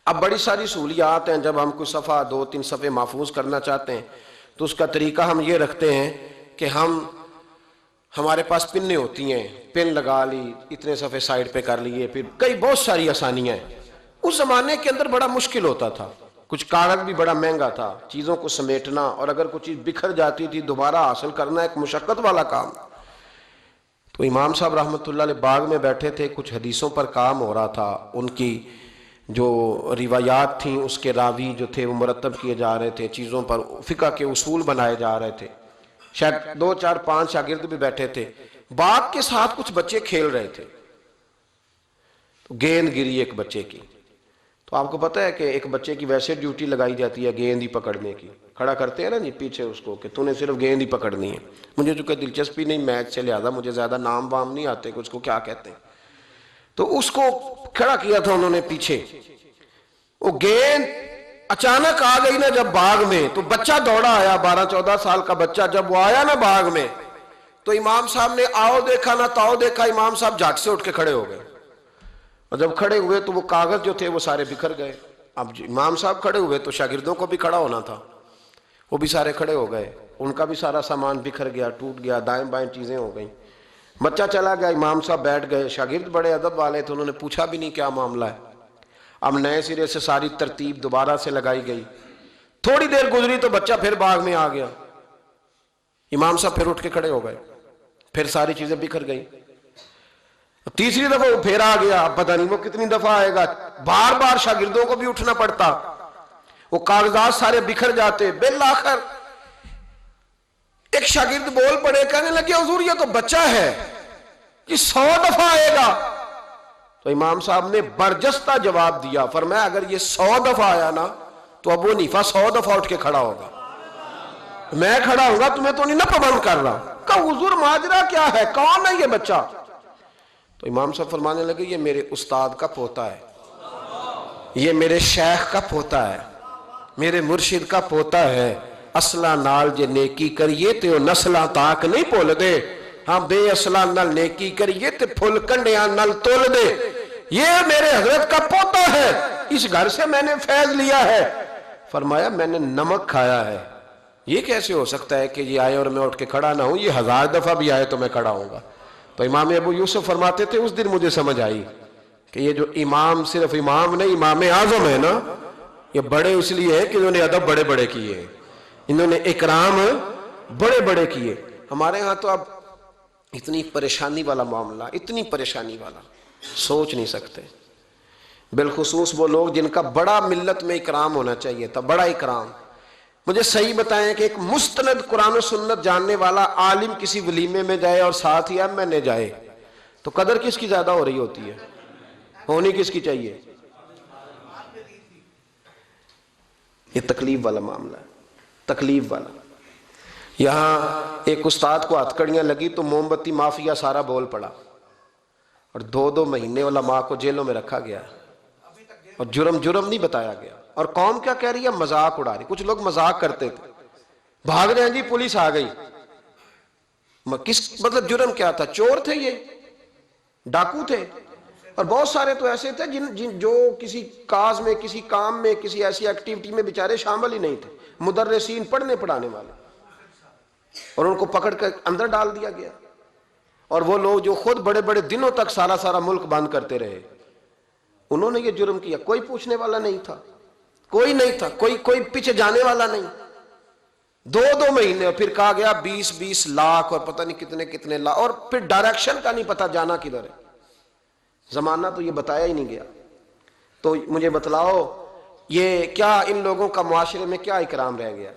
اب بڑی ساری سہولیات ہیں، جب ہم کوئی صفحہ 2-3 صفحے محفوظ کرنا چاہتے ہیں تو اس کا طریقہ ہم یہ رکھتے ہیں کہ ہم ہمارے پاس پنیں ہوتی ہیں، پن لگا لی، اتنے صفحے سائڈ پہ کر لیے، پھر کئی بہت ساری آسانیاں ہیں۔ اس زمانے کے اندر بڑا مشکل ہوتا تھا، کچھ کاغذ بھی بڑا مہنگا تھا، چیزوں کو سمیٹنا، اور اگر کچھ چیز بکھر جاتی تھی دوبارہ حاصل کرنا ایک مشقت والا کام۔ تو امام صاحب رحمۃ اللہ علیہ باغ میں بیٹھے تھے، کچھ حدیثوں پر کام ہو رہا تھا، ان کی جو روایات تھیں اس کے راوی جو تھے وہ مرتب کیے جا رہے تھے، چیزوں پر فقہ کے اصول بنائے جا رہے تھے، شاید 2 4 5 شاگرد بھی بیٹھے تھے، باغ کے ساتھ کچھ بچے کھیل رہے تھے، تو گیند گری ایک بچے کی۔ تو آپ کو پتہ ہے کہ ایک بچے کی ویسے ڈیوٹی لگائی جاتی ہے گیند ہی پکڑنے کی، کھڑا کرتے ہیں نا جی پیچھے اس کو کہ تو نے صرف گیند ہی پکڑنی ہے۔ مجھے چونکہ دلچسپی نہیں میچ سے، لہذا مجھے زیادہ نام وام نہیں آتے کہ اس کو کیا کہتے ہیں، تو اس کو کھڑا کیا تھا انہوں نے پیچھے۔ وہ گیند اچانک آ گئی نا جب باغ میں، تو بچہ دوڑا آیا، 12 14 سال کا بچہ، جب وہ آیا نا باغ میں تو امام صاحب نے آؤ دیکھا نہ تاؤ دیکھا، امام صاحب جھٹ سے اٹھ کے کھڑے ہو گئے، اور جب کھڑے ہوئے تو وہ کاغذ جو تھے وہ سارے بکھر گئے۔ اب امام صاحب کھڑے ہوئے تو شاگردوں کو بھی کھڑا ہونا تھا، وہ بھی سارے کھڑے ہو گئے، ان کا بھی سارا سامان بکھر گیا، ٹوٹ گیا، دائیں بائیں چیزیں ہو گئیں، بچہ چلا گیا، امام صاحب بیٹھ گئے، شاگرد بڑے ادب والے تھے، انہوں نے پوچھا بھی نہیں کیا معاملہ ہے۔ اب نئے سرے سے ساری ترتیب دوبارہ سے لگائی گئی، تھوڑی دیر گزری تو بچہ پھر باغ میں آ گیا، امام صاحب پھر اٹھ کے کھڑے ہو گئے، پھر ساری چیزیں بکھر گئی، تیسری دفعہ وہ پھر آ گیا، اب پتہ نہیں وہ کتنی دفعہ آئے گا، بار بار شاگردوں کو بھی اٹھنا پڑتا، وہ کاغذات سارے بکھر جاتے۔ بالآخر ایک شاگرد بول پڑے، کہنے لگے حضور یہ تو بچہ ہے، یہ 100 دفعہ آئے گا۔ تو امام صاحب نے برجستہ جواب دیا، فرمایا اگر یہ 100 دفعہ آیا نا تو ابو حنیفہ 100 دفعہ اٹھ کے کھڑا ہوگا، میں کھڑا ہوں گا، تمہیں تو نہیں نہ پابند کر رہا۔ کہا حضور ماجرا کیا ہے، کون ہے یہ بچہ؟ تو امام صاحب فرمانے لگے یہ میرے استاد کا پوتا ہے، یہ میرے شیخ کا پوتا ہے، میرے مرشد کا پوتا ہے، اصلہ نال جے نیکی کریے تے نسلہ تاک نہیں پول دے، ہاں بے اصلہ نال نیکی کریے تے پھل کنڈیاں نال تول دے، یہ میرے حضرت کا پوتا ہے، اس گھر سے میں نے فیض لیا ہے۔ فرمایا میں نے نمک کھایا ہے، یہ کیسے ہو سکتا ہے کہ یہ آئے اور میں اٹھ کے کھڑا نہ ہوں، یہ 1000 دفعہ بھی آئے تو میں کھڑا ہوں گا۔ تو امام ابو یوسف فرماتے تھے اس دن مجھے سمجھ آئی کہ یہ جو امام صرف امام نہیں، امام اعظم ہے نا، یہ بڑے اس لیے ہیں کہ انہوں نے ادب بڑے بڑے کیے ہیں، انہوں نے اکرام بڑے بڑے کیے۔ ہمارے ہاں تو اب اتنی پریشانی والا معاملہ، اتنی پریشانی والا سوچ نہیں سکتے، بالخصوص وہ لوگ جن کا بڑا ملت میں اکرام ہونا چاہیے تھا، بڑا اکرام۔ مجھے صحیح بتائیں کہ ایک مستند قرآن و سنت جاننے والا عالم کسی ولیمے میں جائے اور ساتھ ہی ایم این اے جائے تو قدر کس کی زیادہ ہو رہی ہوتی ہے، ہونی کس کی چاہیے؟ یہ تکلیف والا معاملہ ہے، تکلیف والا۔ یہاں ایک استاد کو ہتھکڑیاں لگی تو موم بتی مافیا سارا بول پڑا، اور 2 مہینے علماء کو جیلوں میں رکھا گیا، اور جرم نہیں بتایا گیا، اور قوم کیا کہہ رہی ہے؟ مذاق اڑا رہی۔ کچھ لوگ مذاق کرتے تھے، بھاگ رہے ہیں جی پولیس آ گئی، کس مطلب جرم کیا تھا؟ چور تھے، یہ ڈاکو تھے، اور بہت سارے تو ایسے تھے جو کسی کاز میں، کسی کام میں، کسی ایسی ایکٹیویٹی میں بیچارے شامل ہی نہیں تھے، مدرسین پڑھنے پڑھانے والے، اور ان کو پکڑ کر اندر ڈال دیا گیا۔ اور وہ لوگ جو خود بڑے بڑے دنوں تک سارا ملک بند کرتے رہے، انہوں نے یہ جرم کیا، کوئی پوچھنے والا نہیں تھا، کوئی نہیں تھا، کوئی پیچھے جانے والا نہیں۔ 2 مہینے، اور پھر کہا گیا 20 لاکھ اور پتہ نہیں کتنے لاکھ، اور پھر ڈائریکشن کا نہیں پتا جانا کدھر ہے، زمانہ تو یہ بتایا ہی نہیں گیا۔ تو مجھے بتلاؤ یہ کیا ان لوگوں کا معاشرے میں کیا اکرام رہ گیا،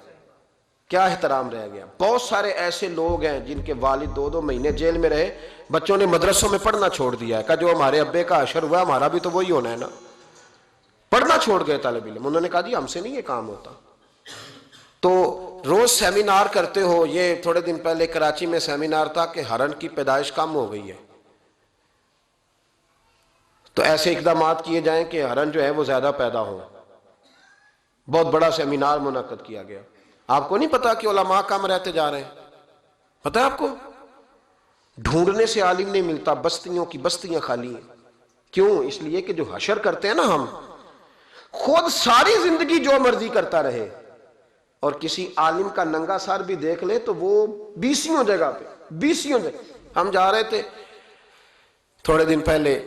کیا احترام رہ گیا؟ بہت سارے ایسے لوگ ہیں جن کے والد 2 مہینے جیل میں رہے، بچوں نے مدرسوں میں پڑھنا چھوڑ دیا ہے، کہ جو ہمارے ابے کا حشر ہوا ہمارا بھی تو وہی ہونا ہے نا، پڑھنا چھوڑ گئے طالب علم، انہوں نے کہا جی ہم سے نہیں یہ کام ہوتا۔ تو روز سیمینار کرتے ہو، یہ تھوڑے دن پہلے کراچی میں سیمینار تھا کہ ہرن کی پیدائش کم ہو گئی ہے، تو ایسے اقدامات کیے جائیں کہ ہرن جو ہے وہ زیادہ پیدا ہو، بہت بڑا سیمینار منعقد کیا گیا۔ آپ کو نہیں پتا کہ علماء کم رہتے جا رہے ہیں؟ پتہ ہے آپ کو؟ ڈھونڈنے سے عالم نہیں ملتا، بستیوں کی بستیاں خالی ہیں۔ کیوں؟ اس لیے کہ جو حشر کرتے ہیں نا ہم، خود ساری زندگی جو مرضی کرتا رہے، اور کسی عالم کا ننگا سر بھی دیکھ لے تو وہ 20 جگہ پہ 20 سے ہم جا رہے تھے تھوڑے دن پہلے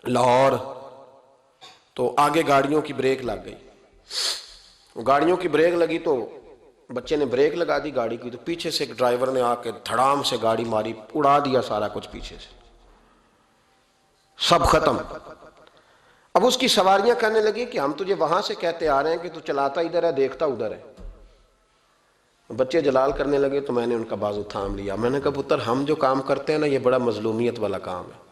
لاہور، تو آگے گاڑیوں کی بریک لگ گئی، گاڑیوں کی بریک لگی تو بچے نے بریک لگا دی گاڑی کی، تو پیچھے سے ایک ڈرائیور نے آ کے دھڑام سے گاڑی ماری، اڑا دیا سارا کچھ پیچھے سے، سب ختم۔ اب اس کی سواریاں کہنے لگی کہ ہم تجھے وہاں سے کہتے آ رہے ہیں کہ تو چلاتا ادھر ہے دیکھتا ادھر ہے۔ بچے جلال کرنے لگے تو میں نے ان کا بازو تھام لیا، میں نے کہا پتر ہم جو کام کرتے ہیں نا یہ بڑا مظلومیت والا کام ہے،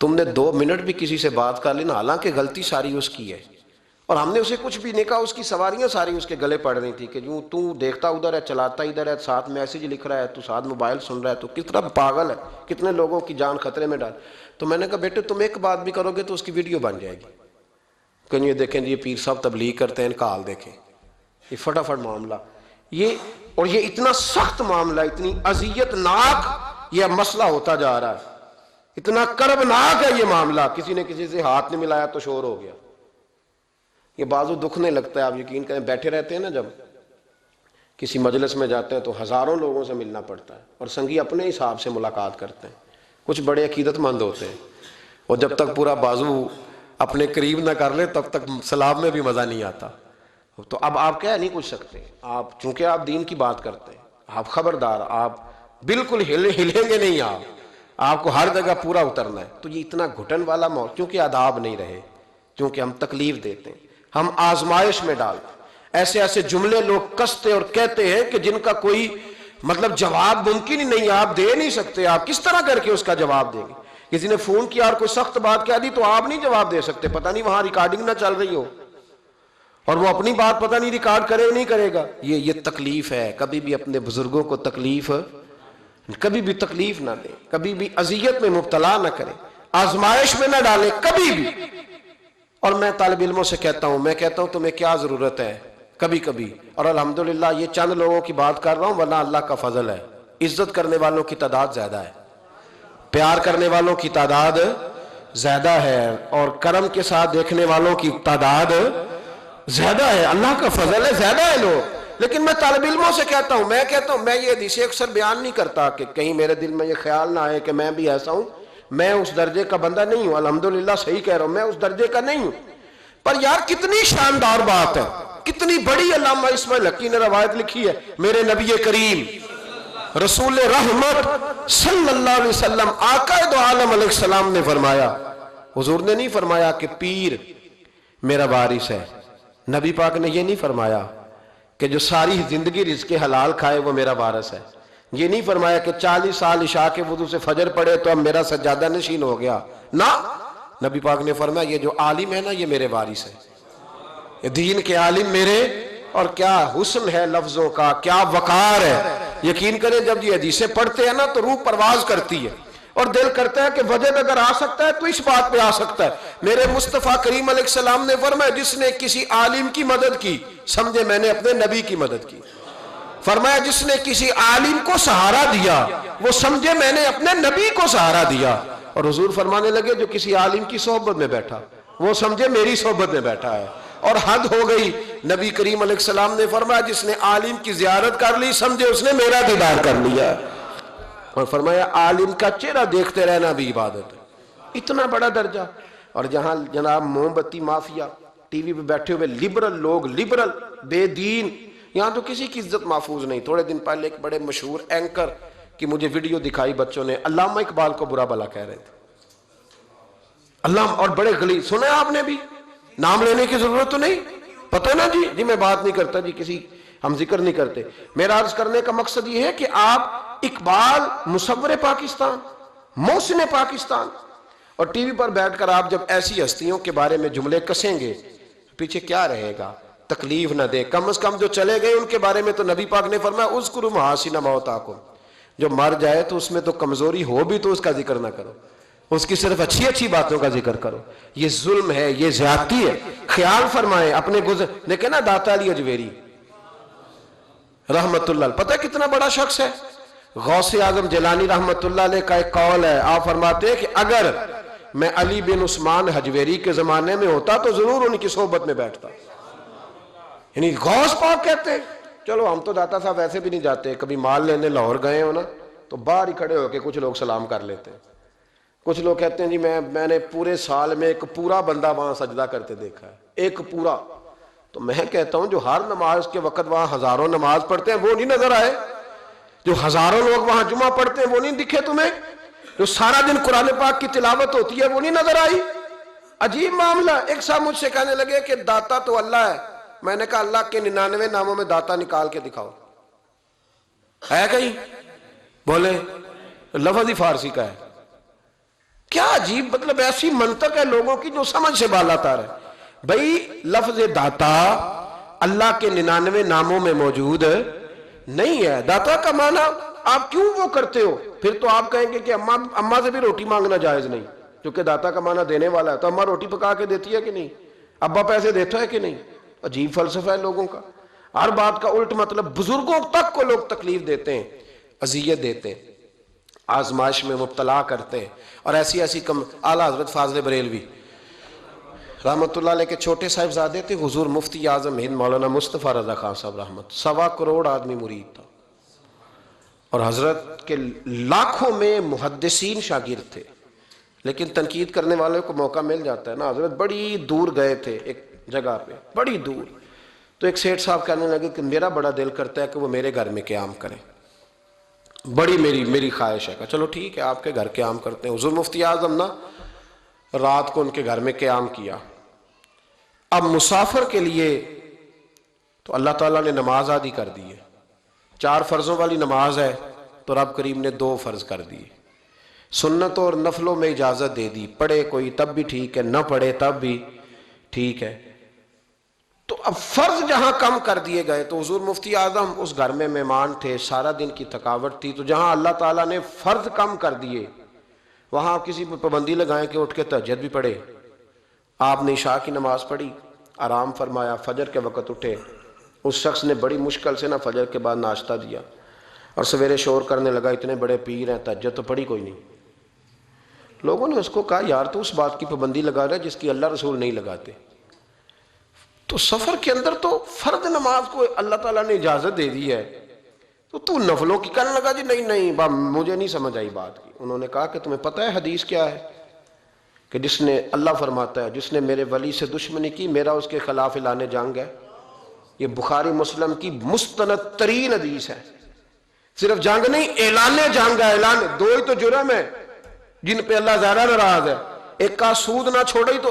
تم نے 2 منٹ بھی کسی سے بات کر لی نا، حالانکہ غلطی ساری اس کی ہے، اور ہم نے اسے کچھ بھی نہیں کہا، اس کی سواریاں ساری اس کے گلے پڑ رہی تھی کہ جو تو دیکھتا ادھر ہے چلاتا ادھر ہے، ساتھ میسج لکھ رہا ہے، تو ساتھ موبائل سن رہا ہے، تو کتنا پاگل ہے، کتنے لوگوں کی جان خطرے میں ڈال۔ تو میں نے کہا بیٹے تم ایک بات بھی کرو گے تو اس کی ویڈیو بن جائے گی کہ یہ دیکھیں جی پیر صاحب تبلیغ کرتے ہیں، ان کا حال دیکھیں، یہ فٹافٹ معاملہ یہ، اور یہ اتنا سخت معاملہ، اتنی اذیت ناک یہ مسئلہ ہوتا جا رہا ہے، اتنا کربناک ہے یہ معاملہ، کسی نے کسی سے ہاتھ نہیں ملایا تو شور ہو گیا، یہ بازو دکھنے لگتا ہے۔ آپ یقین کریں بیٹھے رہتے ہیں نا، جب کسی مجلس میں جاتے ہیں تو ہزاروں لوگوں سے ملنا پڑتا ہے، اور سنگی اپنے حساب سے ملاقات کرتے ہیں، کچھ بڑے عقیدت مند ہوتے ہیں، اور جب تک پورا بازو اپنے قریب نہ کر لے تب تک سلام میں بھی مزہ نہیں آتا۔ تو اب آپ کہہ نہیں کچھ سکتے، آپ چونکہ آپ دین کی بات کرتے ہیں، آپ خبردار، آپ بالکل ہلیں گے نہیں، آپ کو ہر جگہ پورا اترنا ہے۔ تو یہ اتنا گھٹن والا موقع، کیونکہ آداب نہیں رہے، کیونکہ ہم تکلیف دیتے ہیں، ہم آزمائش میں ڈالتے ہیں، ایسے ایسے جملے لوگ کستے اور کہتے ہیں کہ جن کا کوئی مطلب جواب ممکن ہی نہیں، آپ دے نہیں سکتے، آپ کس طرح کر کے اس کا جواب دیں گے؟ کسی نے فون کیا اور کوئی سخت بات کہہ دی تو آپ نہیں جواب دے سکتے، پتہ نہیں وہاں ریکارڈنگ نہ چل رہی ہو اور وہ اپنی بات پتہ نہیں ریکارڈ کرے نہیں کرے گا۔ یہ تکلیف ہے، کبھی بھی اپنے بزرگوں کو تکلیف، کبھی بھی تکلیف نہ دیں، کبھی بھی اذیت میں مبتلا نہ کریں، آزمائش میں نہ ڈالیں کبھی بھی۔ اور میں طالب علموں سے کہتا ہوں، میں کہتا ہوں تمہیں کیا ضرورت ہے کبھی کبھی، اور الحمدللہ یہ چند لوگوں کی بات کر رہا ہوں ورنہ اللہ کا فضل ہے، عزت کرنے والوں کی تعداد زیادہ ہے، پیار کرنے والوں کی تعداد زیادہ ہے، اور کرم کے ساتھ دیکھنے والوں کی تعداد زیادہ ہے، اللہ کا فضل ہے، زیادہ ہے لوگ۔ لیکن میں طالب علموں سے کہتا ہوں، میں یہ حدیثیں اکثر بیان نہیں کرتا کہ کہیں میرے دل میں یہ خیال نہ آئے کہ میں بھی ایسا ہوں، میں اس درجے کا بندہ نہیں ہوں، الحمدللہ صحیح کہہ رہا ہوں، میں اس درجے کا نہیں ہوں۔ پر یار کتنی شاندار بات ہے، کتنی بڑی علامہ اسماعیل حقی نے روایت لکھی ہے، میرے نبی کریم رسول رحمت صلی اللہ علیہ وسلم آقا دو عالم علیہ السلام نے فرمایا، حضور نے نہیں فرمایا کہ پیر میرا وارث ہے، نبی پاک نے یہ نہیں فرمایا کہ جو ساری زندگی رزق حلال کھائے وہ میرا وارث ہے، یہ نہیں فرمایا کہ 40 سال عشاء کے وضو سے فجر پڑے تو اب میرا سجادہ نشین ہو گیا، نہ، نبی پاک نے فرمایا یہ جو عالم ہے نا یہ میرے وارث ہے، یہ دین کے عالم میرے، اور کیا حسن ہے لفظوں کا، کیا وقار ہے۔ یقین کریں جب یہ حدیثیں پڑھتے ہیں نا تو روح پرواز کرتی ہے، اور دل کرتا ہے کہ وجب اگر آ سکتا ہے تو اس بات پہ آ سکتا ہے۔ میرے مصطفیٰ کریم علیہ السلام نے فرمایا جس نے کسی عالم کی مدد کی سمجھے میں نے اپنے نبی کی مدد کی، فرمایا جس نے کسی عالم کو سہارا دیا وہ سمجھے میں نے اپنے نبی کو سہارا دیا، اور حضور فرمانے لگے جو کسی عالم کی صحبت میں بیٹھا وہ سمجھے میری صحبت میں بیٹھا ہے، اور حد ہو گئی، نبی کریم علیہ السلام نے فرمایا جس نے عالم کی زیارت کر لی سمجھے اس نے میرا دیدار کر لیا، اور فرمایا عالم کا چہرہ دیکھتے رہنا بھی عبادت ہے، اتنا بڑا درجہ۔ اور جہاں جناب موم بتی مافیا ٹی وی پہ بیٹھے ہوئے لبرل لوگ، لبرل بے دین، یہاں تو کسی کی عزت محفوظ نہیں۔ تھوڑے دن پہلے ایک بڑے مشہور اینکر کی مجھے ویڈیو دکھائی بچوں نے، علامہ اقبال کو برا بھلا کہہ رہے تھے، علامہ، اور بڑے غلیظ، سنا ہے آپ نے بھی، نام لینے کی ضرورت تو نہیں، پتہ نا جی میں بات نہیں کرتا جی، کسی ہم ذکر نہیں کرتے۔ میرا عرض کرنے کا مقصد یہ ہے کہ آپ اقبال مصور پاکستان، محسن پاکستان، اور ٹی وی پر بیٹھ کر آپ جب ایسی ہستیوں کے بارے میں جملے کسیں گے پیچھے کیا رہے گا؟ تکلیف نہ دیں، کم از کم جو چلے گئے ان کے بارے میں تو نبی پاک نے فرمایا اذکروا محاسن موتاکم، جو مر جائے تو اس میں تو کمزوری ہو بھی تو اس کا ذکر نہ کرو، اس کی صرف اچھی اچھی باتوں کا ذکر کرو۔ یہ ظلم ہے، یہ زیادتی ہے، خیال فرمائیں اپنے گزر۔ دیکھیں نا داتا علی اجویری رحمت اللہ علیہ، پتہ کتنا بڑا شخص ہے، غوث اعظم جیلانی رحمت اللہ علیہ کا ایک قول ہے، آپ فرماتے ہیں کہ اگر میں علی بن عثمان حجویری کے زمانے میں ہوتا تو ضرور ان کی صحبت میں بیٹھتا، یعنی غوث پاک کہتے ہیں۔ چلو ہم تو داتا صاحب ویسے بھی نہیں جاتے، کبھی مال لینے لاہور گئے ہو نا تو باہر ہی کھڑے ہو کے کچھ لوگ سلام کر لیتے ہیں. کچھ لوگ کہتے ہیں جی میں نے پورے سال میں ایک پورا بندہ وہاں سجدہ کرتے دیکھا ہے, ایک پورا. تو میں کہتا ہوں جو ہر نماز کے وقت وہاں ہزاروں نماز پڑھتے ہیں وہ نہیں نظر آئے؟ جو ہزاروں لوگ وہاں جمعہ پڑھتے ہیں وہ نہیں دکھے تمہیں؟ جو سارا دن قرآن پاک کی تلاوت ہوتی ہے وہ نہیں نظر آئی؟ عجیب معاملہ. ایک صاحب مجھ سے کہنے لگے کہ داتا تو اللہ ہے. میں نے کہا اللہ کے 99 ناموں میں داتا نکال کے دکھاؤ, ہے کہیں؟ بولے لفظ ہی فارسی کا ہے. کیا عجیب, مطلب ایسی منطق ہے لوگوں کی جو سمجھ سے بالا تر ہے. بھئی لفظ داتا اللہ کے 99 ناموں میں موجود نہیں ہے. داتا کا معنی آپ کیوں وہ کرتے ہو؟ پھر تو آپ کہیں گے کہ اماں سے بھی روٹی مانگنا جائز نہیں, کیونکہ داتا کا معنی دینے والا ہے. تو اماں روٹی پکا کے دیتی ہے کہ نہیں؟ ابا پیسے دیتا ہے کہ نہیں؟ عجیب فلسفہ ہے لوگوں کا, ہر بات کا الٹ مطلب. بزرگوں تک کو لوگ تکلیف دیتے ہیں, اذیت دیتے ہیں, آزمائش میں مبتلا کرتے ہیں. اور ایسی اعلیٰ حضرت فاضل بریلوی رحمت اللہ علیہ کے چھوٹے صاحبزادے تھے, حضور مفتی اعظم ہند مولانا مصطفیٰ رضا خان صاحب رحمت, 1.25 کروڑ آدمی مرید تھا, اور حضرت کے لاکھوں میں محدثین شاگرد تھے. لیکن تنقید کرنے والے کو موقع مل جاتا ہے نا. حضرت بڑی دور گئے تھے ایک جگہ پہ, بڑی دور. تو ایک سیٹھ صاحب کہنے لگے کہ میرا بڑا دل کرتا ہے کہ وہ میرے گھر میں قیام کریں, بڑی میری خواہش ہے. کہ چلو ٹھیک ہے آپ کے گھر قیام کرتے ہیں. حضور مفتی اعظم نا رات کو ان کے گھر میں قیام کیا. اب مسافر کے لیے تو اللہ تعالیٰ نے نماز آدھی کر دی ہے. 4 فرضوں والی نماز ہے تو رب کریم نے 2 فرض کر دیے. سنتوں اور نفلوں میں اجازت دے دی, پڑھے کوئی تب بھی ٹھیک ہے, نہ پڑھے تب بھی ٹھیک ہے. تو اب فرض جہاں کم کر دیے گئے تو حضور مفتی اعظم اس گھر میں مہمان تھے, سارا دن کی تھکاوٹ تھی. تو جہاں اللہ تعالیٰ نے فرض کم کر دیے وہاں آپ کسی پہ پابندی لگائیں کہ اٹھ کے تہجد بھی پڑھے. آپ نے عشاء کی نماز پڑھی, آرام فرمایا, فجر کے وقت اٹھے. اس شخص نے بڑی مشکل سے فجر کے بعد ناشتہ دیا اور سویرے شور کرنے لگا اتنے بڑے پیر ہیں, تہجد تو پڑھی کوئی نہیں. لوگوں نے اس کو کہا یار تو اس بات کی پابندی لگا رہا ہے جس کی اللہ رسول نہیں لگاتے. تو سفر کے اندر تو فرض نماز کو اللہ تعالیٰ نے اجازت دے دی ہے, تو نفلوں کی کہنے لگا جی نہیں مجھے نہیں سمجھ آئی بات کی. انہوں نے کہا کہ تمہیں پتہ ہے حدیث کیا ہے؟ کہ جس نے, اللہ فرماتا ہے جس نے میرے ولی سے دشمنی کی میرا اس کے خلاف اعلان جنگ ہے. یہ بخاری مسلم کی مستند ترین حدیث ہے. صرف جنگ نہیں, اعلان جنگ ہے. اعلان 2 ہی تو جرم ہے جن پہ اللہ زیادہ ناراض ہے. ایک کا سود نہ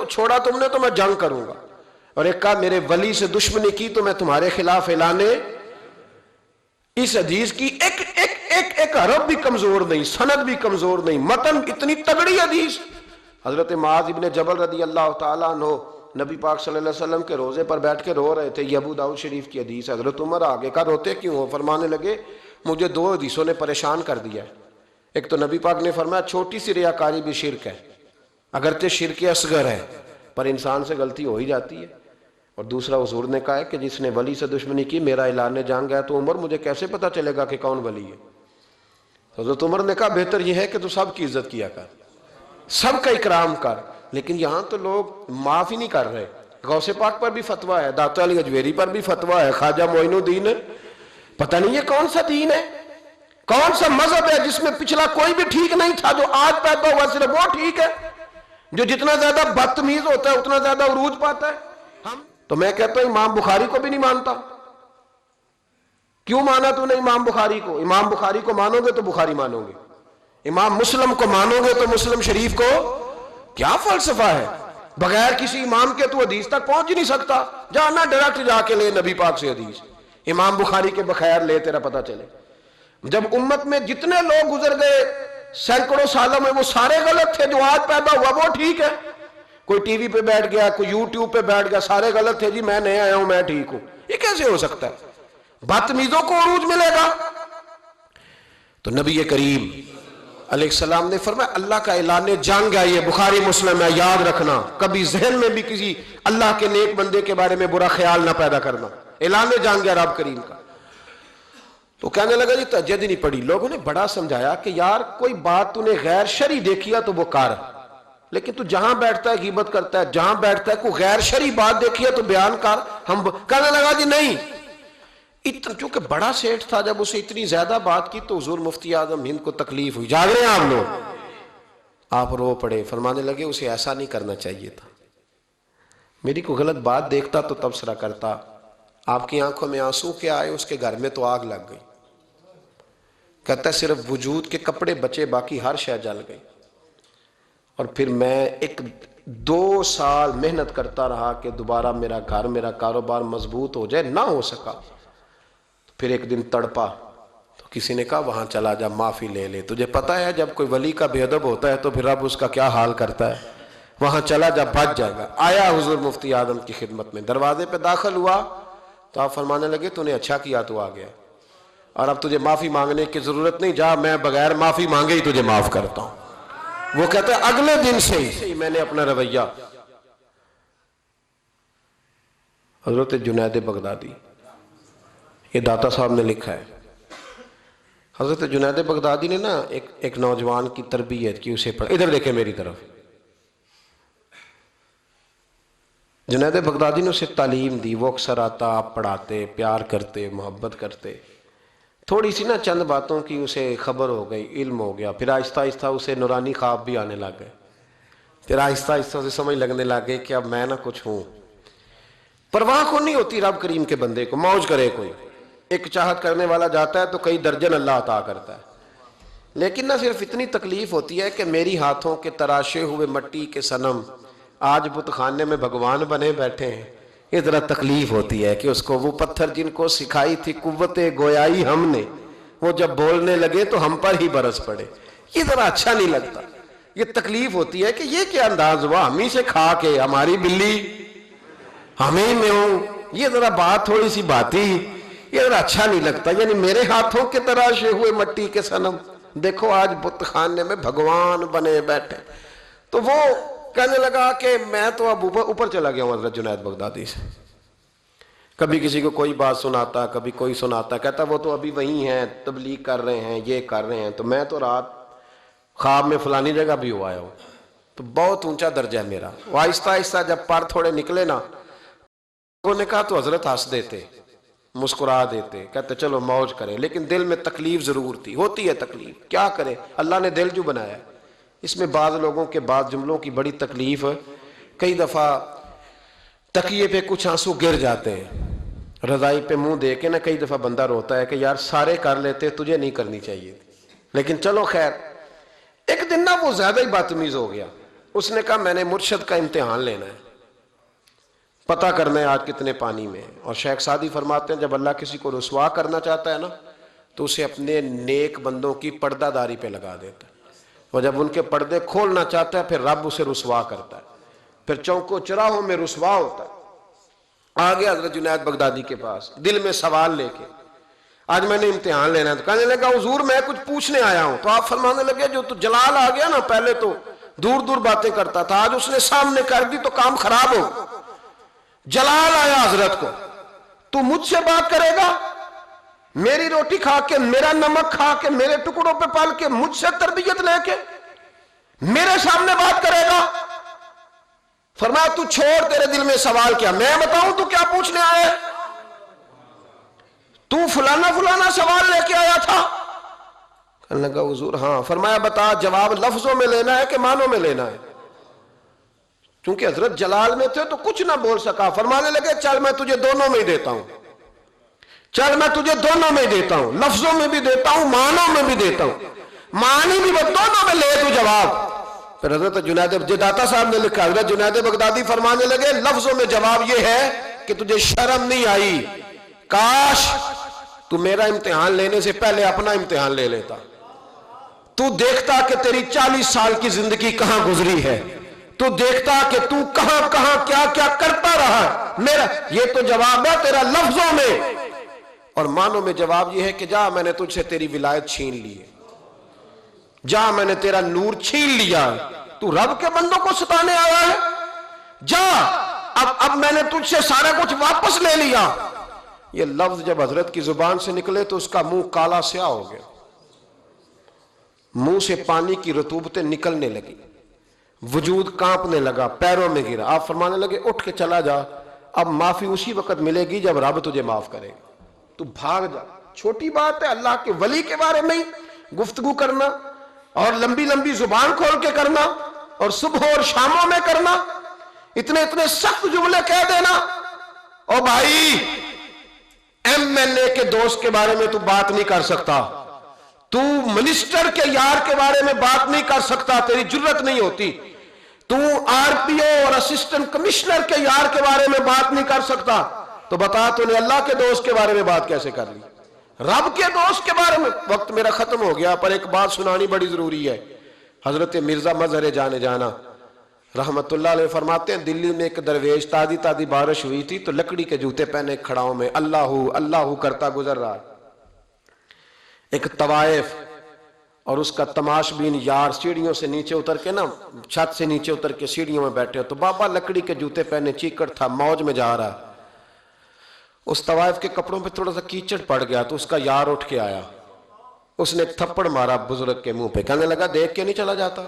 چھوڑا تم نے تو میں جنگ کروں گا, اور ایک کا میرے ولی سے دشمنی کی تو میں تمہارے خلاف اعلان. اس حدیث کی ایک حرف بھی کمزور نہیں, سند بھی کمزور نہیں, متن اتنی تگڑی حدیث. حضرت معاذ ابن جبل رضی اللہ تعالیٰ عنہ نبی پاک صلی اللہ علیہ وسلم کے روزے پر بیٹھ کے رو رہے تھے. یہ ابو داؤد شریف کی حدیث ہے. حضرت عمر آگے کا روتے کیوں ہو؟ فرمانے لگے مجھے 2 حدیثوں نے پریشان کر دیا ہے. ایک تو نبی پاک نے فرمایا چھوٹی سی ریاکاری بھی شرک ہے, اگرچہ شرک اصغر ہے پر انسان سے غلطی ہو ہی جاتی ہے. اور دوسرا حضور نے کہا ہے کہ جس نے ولی سے دشمنی کی میرا اعلان جنگ ہے. تو عمر مجھے کیسے پتا چلے گا کہ کون ولی ہے؟ حضرت عمر نے کہا بہتر یہ ہے کہ تو سب کی عزت کیا کر, سب کا اکرام کر. لیکن یہاں تو لوگ معاف ہی نہیں کر رہے. غوث پاک پر بھی فتویٰ ہے, داتا علی اجویری پر بھی فتویٰ ہے, خواجہ معین الدین, پتہ نہیں یہ کون سا دین ہے, کون سا مذہب ہے جس میں پچھلا کوئی بھی ٹھیک نہیں تھا, جو آج پیدا ہوا صرف وہ ٹھیک ہے. جو جتنا زیادہ بدتمیز ہوتا ہے اتنا زیادہ عروج پاتا ہے. تو میں کہتا ہوں امام بخاری کو بھی نہیں مانتا. کیوں مانا تو نے امام بخاری کو؟ امام بخاری کو مانو گے تو بخاری مانو گے, امام مسلم کو مانو گے تو مسلم شریف کو. کیا فلسفہ ہے؟ بغیر کسی امام کے تو حدیث تک پہنچ ہی نہیں سکتا. جانا ڈائریکٹ جا کے لے نبی پاک سے حدیث, امام بخاری کے بخیر لے تیرا پتہ چلے. جب امت میں جتنے لوگ گزر گئے سینکڑوں سالوں میں وہ سارے غلط تھے, جو آج پیدا ہوا وہ ٹھیک ہے. کوئی ٹی وی پہ بیٹھ گیا, کوئی یوٹیوب پہ بیٹھ گیا, سارے غلط تھے جی میں نیا آیا ہوں میں ٹھیک ہوں. یہ کیسے ہو سکتا ہے؟ بدتمیزوں کو عروج ملے گا. تو نبی کریم علیہ السلام نے فرمایا اللہ کا اعلان جنگ ہے, یہ بخاری مسلم ہے, یاد رکھنا. کبھی ذہن میں بھی کسی اللہ کے نیک بندے کے بارے میں برا خیال نہ پیدا کرنا. اعلان جنگ ہے رب کریم کا. تو کہنے لگا جی تہجد ہی نہیں پڑھی. لوگوں نے بڑا سمجھایا کہ یار کوئی بات تو نے غیر شرعی دیکھی ہے تو وہ کر, لیکن تو جہاں بیٹھتا ہے غیبت کرتا ہے, جہاں بیٹھتا ہے کوئی غیر شرعی بات دیکھی ہے تو بیان کر. ہم کہنے لگا جی نہیں, اتنا چونکہ بڑا سیٹ تھا، جب اسے اتنی زیادہ بات کی تو حضور مفتی اعظم ہند کو تکلیف ہوئی. جاگ رہے ہیں آپ لوگ؟ آپ رو پڑے، فرمانے لگے اسے ایسا نہیں کرنا چاہیے تھا. میری کوئی غلط بات دیکھتا تو تبصرہ کرتا. آپ کی آنکھوں میں آنسو کیا آئے؟ اس کے گھر میں تو آگ لگ گئی. کہتا ہے صرف وجود کے کپڑے بچے، باقی ہر شے جل گئی. اور پھر میں 2 سال محنت کرتا رہا کہ دوبارہ میرا گھر، میرا کاروبار مضبوط ہو جائے، نہ ہو سکا. پھر ایک دن تڑپا تو کسی نے کہا وہاں چلا جا، معافی لے لے. تجھے پتا ہے جب کوئی ولی کا بے ادب ہوتا ہے تو پھر رب اس کا کیا حال کرتا ہے. وہاں چلا جا، بچ جائے گا. آیا حضور مفتی اعظم کی خدمت میں، دروازے پہ داخل ہوا تو آپ فرمانے لگے تو نے اچھا کیا تو آ گیا، اور اب تجھے معافی مانگنے کی ضرورت نہیں، جا میں بغیر معافی مانگے ہی تجھے معاف کرتا ہوں. وہ کہتا ہے اگلے دن سے ہی میں نے اپنا رویہ. حضرت جنید بغدادی، یہ داتا صاحب نے لکھا ہے. حضرت جنید بغدادی نے نا ایک نوجوان کی تربیت کی، اسے پڑھا. ادھر دیکھیں میری طرف. جنید بغدادی نے اسے تعلیم دی. وہ اکثر آتا، آپ پڑھاتے، پیار کرتے، محبت کرتے. تھوڑی سی نا چند باتوں کی اسے خبر ہو گئی، علم ہو گیا. پھر آہستہ آہستہ اسے نورانی خواب بھی آنے لگ گئے. پھر آہستہ آہستہ اسے سمجھ لگنے لگ گئی کہ اب میں نہ کچھ ہوں. پرواہ کو نہیں ہوتی رب کریم کے بندے کو، موج کرے کوئی. ایک چاہت کرنے والا جاتا ہے تو کئی درجن اللہ عطا کرتا ہے. لیکن نہ صرف اتنی تکلیف ہوتی ہے کہ میری ہاتھوں کے تراشے ہوئے مٹی کے صنم آج بت خانے میں بھگوان بنے بیٹھے ہیں. یہ ذرا تکلیف ہوتی ہے کہ اس کو وہ پتھر جن کو سکھائی تھی قوت گویائی ہم نے، وہ جب بولنے لگے تو ہم پر ہی برس پڑے. یہ ذرا اچھا نہیں لگتا. یہ تکلیف ہوتی ہے کہ یہ کیا انداز ہوا، ہم ہی سے کھا کے ہماری بلی ہمیں میں ہوں. یہ ذرا بات تھوڑی سی بات ہی، یہ ذرا اچھا نہیں لگتا. یعنی میرے ہاتھوں کے تراشے ہوئے مٹی کے صنم دیکھو آج بت خانے میں بھگوان بنے بیٹھے. تو وہ کہنے لگا کہ میں تو اب اوپر چلا گیا ہوں حضرت جنید بغدادی سے. کبھی کسی کو کوئی بات سناتا، کبھی کوئی سناتا، کہتا وہ تو ابھی وہیں ہیں، تبلیغ کر رہے ہیں، یہ کر رہے ہیں. تو میں تو رات خواب میں فلانی جگہ بھی ہوا ہوں. تو بہت اونچا درجہ ہے میرا. وہ آہستہ آہستہ جب پر تھوڑے نکلے نا، انہوں نے کہا تو حضرت ہنس دیتے، مسکرا دیتے، کہتے چلو موج کریں. لیکن دل میں تکلیف ضرور تھی. ہوتی ہے تکلیف، کیا کرے، اللہ نے دل جو بنایا. اس میں بعض لوگوں کے بعض جملوں کی بڑی تکلیف. کئی دفعہ تکیے پہ کچھ آنسو گر جاتے ہیں، رضائی پہ منہ دے کے نا کئی دفعہ بندہ روتا ہے کہ یار سارے کر لیتے، تجھے نہیں کرنی چاہیے. لیکن چلو خیر. ایک دن نا وہ زیادہ ہی بدتمیز ہو گیا. اس نے کہا میں نے مرشد کا امتحان لینا ہے، پتہ کرنا ہے آج کتنے پانی میں. اور شیخ سعدی فرماتے ہیں جب اللہ کسی کو رسوا کرنا چاہتا ہے نا تو اسے اپنے نیک بندوں کی پردہ داری پہ لگا دیتا ہے. اور جب ان کے پردے کھولنا چاہتا ہے پھر رب اسے رسوا کرتا ہے. پھر چوکوں چراہوں میں رسوا ہوتا ہے. آ گیا حضرت جنید بغدادی کے پاس دل میں سوال لے کے، آج میں نے امتحان لینا ہے. تو کہنے لگا حضور میں کچھ پوچھنے آیا ہوں. تو آپ فرمانے لگے جو تو جلال آ گیا نا، پہلے تو دور دور باتیں کرتا تھا، آج اس نے سامنے کر دی تو کام خراب ہو. جلال آیا حضرت کو، تو مجھ سے بات کرے گا، میری روٹی کھا کے، میرا نمک کھا کے، میرے ٹکڑوں پہ پال کے، مجھ سے تربیت لے کے میرے سامنے بات کرے گا. فرمایا تو چھوڑ، تیرے دل میں سوال کیا، میں بتاؤں تو کیا پوچھنے آئے، تو فلانا فلانا سوال لے کے آیا تھا. کہنے لگا حضور ہاں. فرمایا بتا، جواب لفظوں میں لینا ہے کہ معنوں میں لینا ہے. چونکہ حضرت جلال میں تھے تو کچھ نہ بول سکا. فرمانے لگے چل میں تجھے دونوں میں ہی دیتا ہوں، چل میں تجھے دونوں میں دیتا ہوں، لفظوں میں بھی دیتا ہوں، معنوں میں بھی دیتا ہوں. معنی بھی دونوں میں لے تو جواب. پھر حضرت جنید داتا صاحب نے لکھا، حضرت جنید بغدادی فرمانے لگے لفظوں میں جواب یہ ہے کہ تجھے شرم نہیں آئی، کاش تو میرا امتحان لینے سے پہلے اپنا امتحان لے لیتا. تو دیکھتا کہ تیری 40 سال کی زندگی کہاں گزری ہے، تو دیکھتا کہ تو کہاں کہاں کیا کیا کرتا رہا. میرا یہ تو جواب ہے تیرا لفظوں میں، اور معنوں میں جواب یہ ہے کہ جا میں نے تجھ سے تیری ولایت چھین لی ہے، جا میں نے تیرا نور چھین لیا ہے، تو رب کے بندوں کو ستانے آیا ہے، جا اب میں نے تجھ سے سارا کچھ واپس لے لیا. یہ لفظ جب حضرت کی زبان سے نکلے تو اس کا منہ کالا سیاہ ہو گیا، منہ سے پانی کی رطوبتیں نکلنے لگی، وجود کانپنے لگا، پیروں میں گرا. آپ فرمانے لگے اٹھ کے چلا جا، اب معافی اسی وقت ملے گی جب رب تجھے معاف کرے گا. تو بھاگ جا. چھوٹی بات ہے اللہ کے ولی کے بارے میں گفتگو کرنا اور لمبی لمبی زبان کھول کے کرنا اور صبح اور شاموں میں کرنا, اتنے اتنے سخت جملے کہہ دینا. او بھائی, ایم ایل اے کے دوست کے بارے میں تو بات نہیں کر سکتا, تو منسٹر کے یار کے بارے میں بات نہیں کر سکتا, تیری جرت نہیں ہوتی. تو آر پی او اور اسسٹنٹ کمشنر کے یار کے بارے میں بات نہیں کر سکتا, تو بتا تو نے اللہ کے دوست کے بارے میں بات کیسے کر لی, رب کے دوست کے بارے میں. وقت میرا ختم ہو گیا, پر ایک بات سنانی بڑی ضروری ہے. حضرت مرزا مظہر جانا رحمت اللہ علیہ فرماتے ہیں, دلی میں ایک درویش تازی تازی بارش ہوئی تھی تو لکڑی کے جوتے پہنے کھڑاؤں میں اللہ اللہ کرتا گزر رہا. ایک طوائف اور اس کا تماش بین یار سیڑھیوں سے نیچے اتر کے نا, چھت سے نیچے اتر کے سیڑھیوں میں بیٹھے, تو بابا لکڑی کے جوتے پہنے چیکڑ تھا, موج میں جا رہا. اس طوائف کے کپڑوں پہ تھوڑا سا کیچڑ پڑ گیا تو اس کا یار اٹھ کے آیا, اس نے ایک تھپڑ مارا بزرگ کے منہ پہ, کہنے لگا دیکھ کے نہیں چلا جاتا.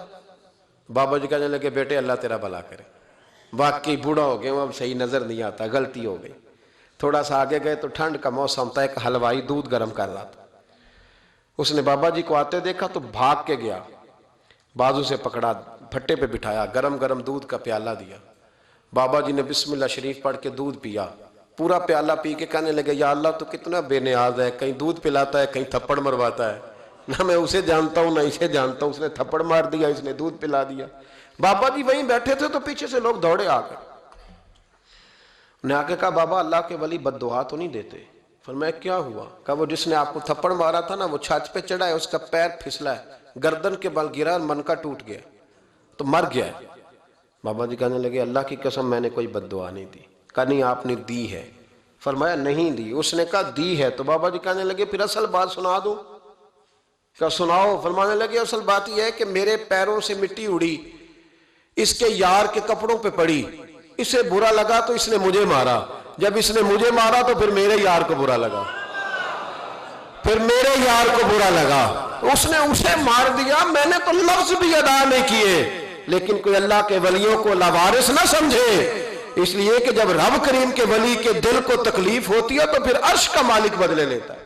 بابا جی کہنے لگے بیٹے اللہ تیرا بھلا کرے, واقعی بوڑھا ہو گیا, اب صحیح نظر نہیں آتا, غلطی ہو گئی. تھوڑا سا آگے گئے تو ٹھنڈ کا موسم تھا, ایک حلوائی دودھ گرم کر رہا تھا. اس نے بابا جی کو آتے دیکھا تو بھاگ کے گیا, بازو سے پکڑا, پھٹے پہ بٹھایا, گرم گرم دودھ کا پیالہ دیا. بابا جی نے بسم اللہ شریف پڑھ کے دودھ پیا, پورا پیالہ پی کے کہنے لگے یا اللہ تو کتنا بے نیاز ہے, کہیں دودھ پلاتا ہے کہیں تھپڑ مرواتا ہے, نہ میں اسے جانتا ہوں نہ اسے جانتا ہوں, اس نے تھپڑ مار دیا, اس نے دودھ پلا دیا. بابا جی وہیں بیٹھے تھے تو پیچھے سے لوگ دوڑے آ کر, نے آ کے کہا بابا اللہ کے ولی بد دعا تو نہیں دیتے. فرمایا کیا ہوا؟ کہا وہ جس نے آپ کو تھپڑ مارا تھا نا, وہ چھت پہ چڑھا ہے, اس کا پیر پھسلا ہے, گردن کے بل گرا, من کا ٹوٹ گیا تو مر گیا ہے. بابا جی کہنے لگے اللہ کی قسم میں نے کوئی بد دعا نہیں دی. کہا نہیں آپ نے دی ہے. فرمایا نہیں دی. اس نے کہا دی ہے. تو بابا جی کہنے لگے پھر اصل بات سنا دوں. کہا سناؤ. فرمانے لگے اصل بات یہ ہے کہ میرے پیروں سے مٹی اڑی, اس کے یار کے کپڑوں پہ پڑی, اسے برا لگا تو اس نے مجھے مارا, جب اس نے مجھے مارا تو پھر میرے یار کو برا لگا, پھر میرے یار کو برا لگا, اس نے اسے مار دیا, میں نے تو لفظ بھی ادا نہیں کیے. لیکن کوئی اللہ کے ولیوں کو لاوارث نہ سمجھے, اس لیے کہ جب رب کریم کے ولی کے دل کو تکلیف ہوتی ہے تو پھر عرش کا مالک بدلے لیتا ہے.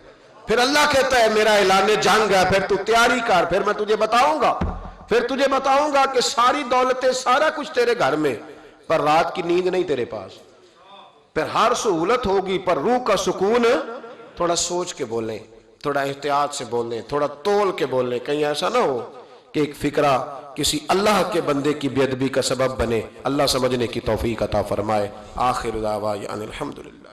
پھر اللہ کہتا ہے میرا اعلان جنگ ہے, پھر تو تیاری کر, پھر میں تجھے بتاؤں گا کہ ساری دولتیں سارا کچھ تیرے گھر میں, پر رات کی نیند نہیں تیرے پاس. پھر ہر سہولت ہوگی پر روح کا سکون. تھوڑا سوچ کے بولیں, تھوڑا احتیاط سے بولیں, تھوڑا تول کے بولیں, کہیں ایسا نہ ہو کہ ایک فکرہ کسی اللہ کے بندے کی بے ادبی کا سبب بنے. اللہ سمجھنے کی توفیق عطا فرمائے. آخر دعوانا الحمدللہ.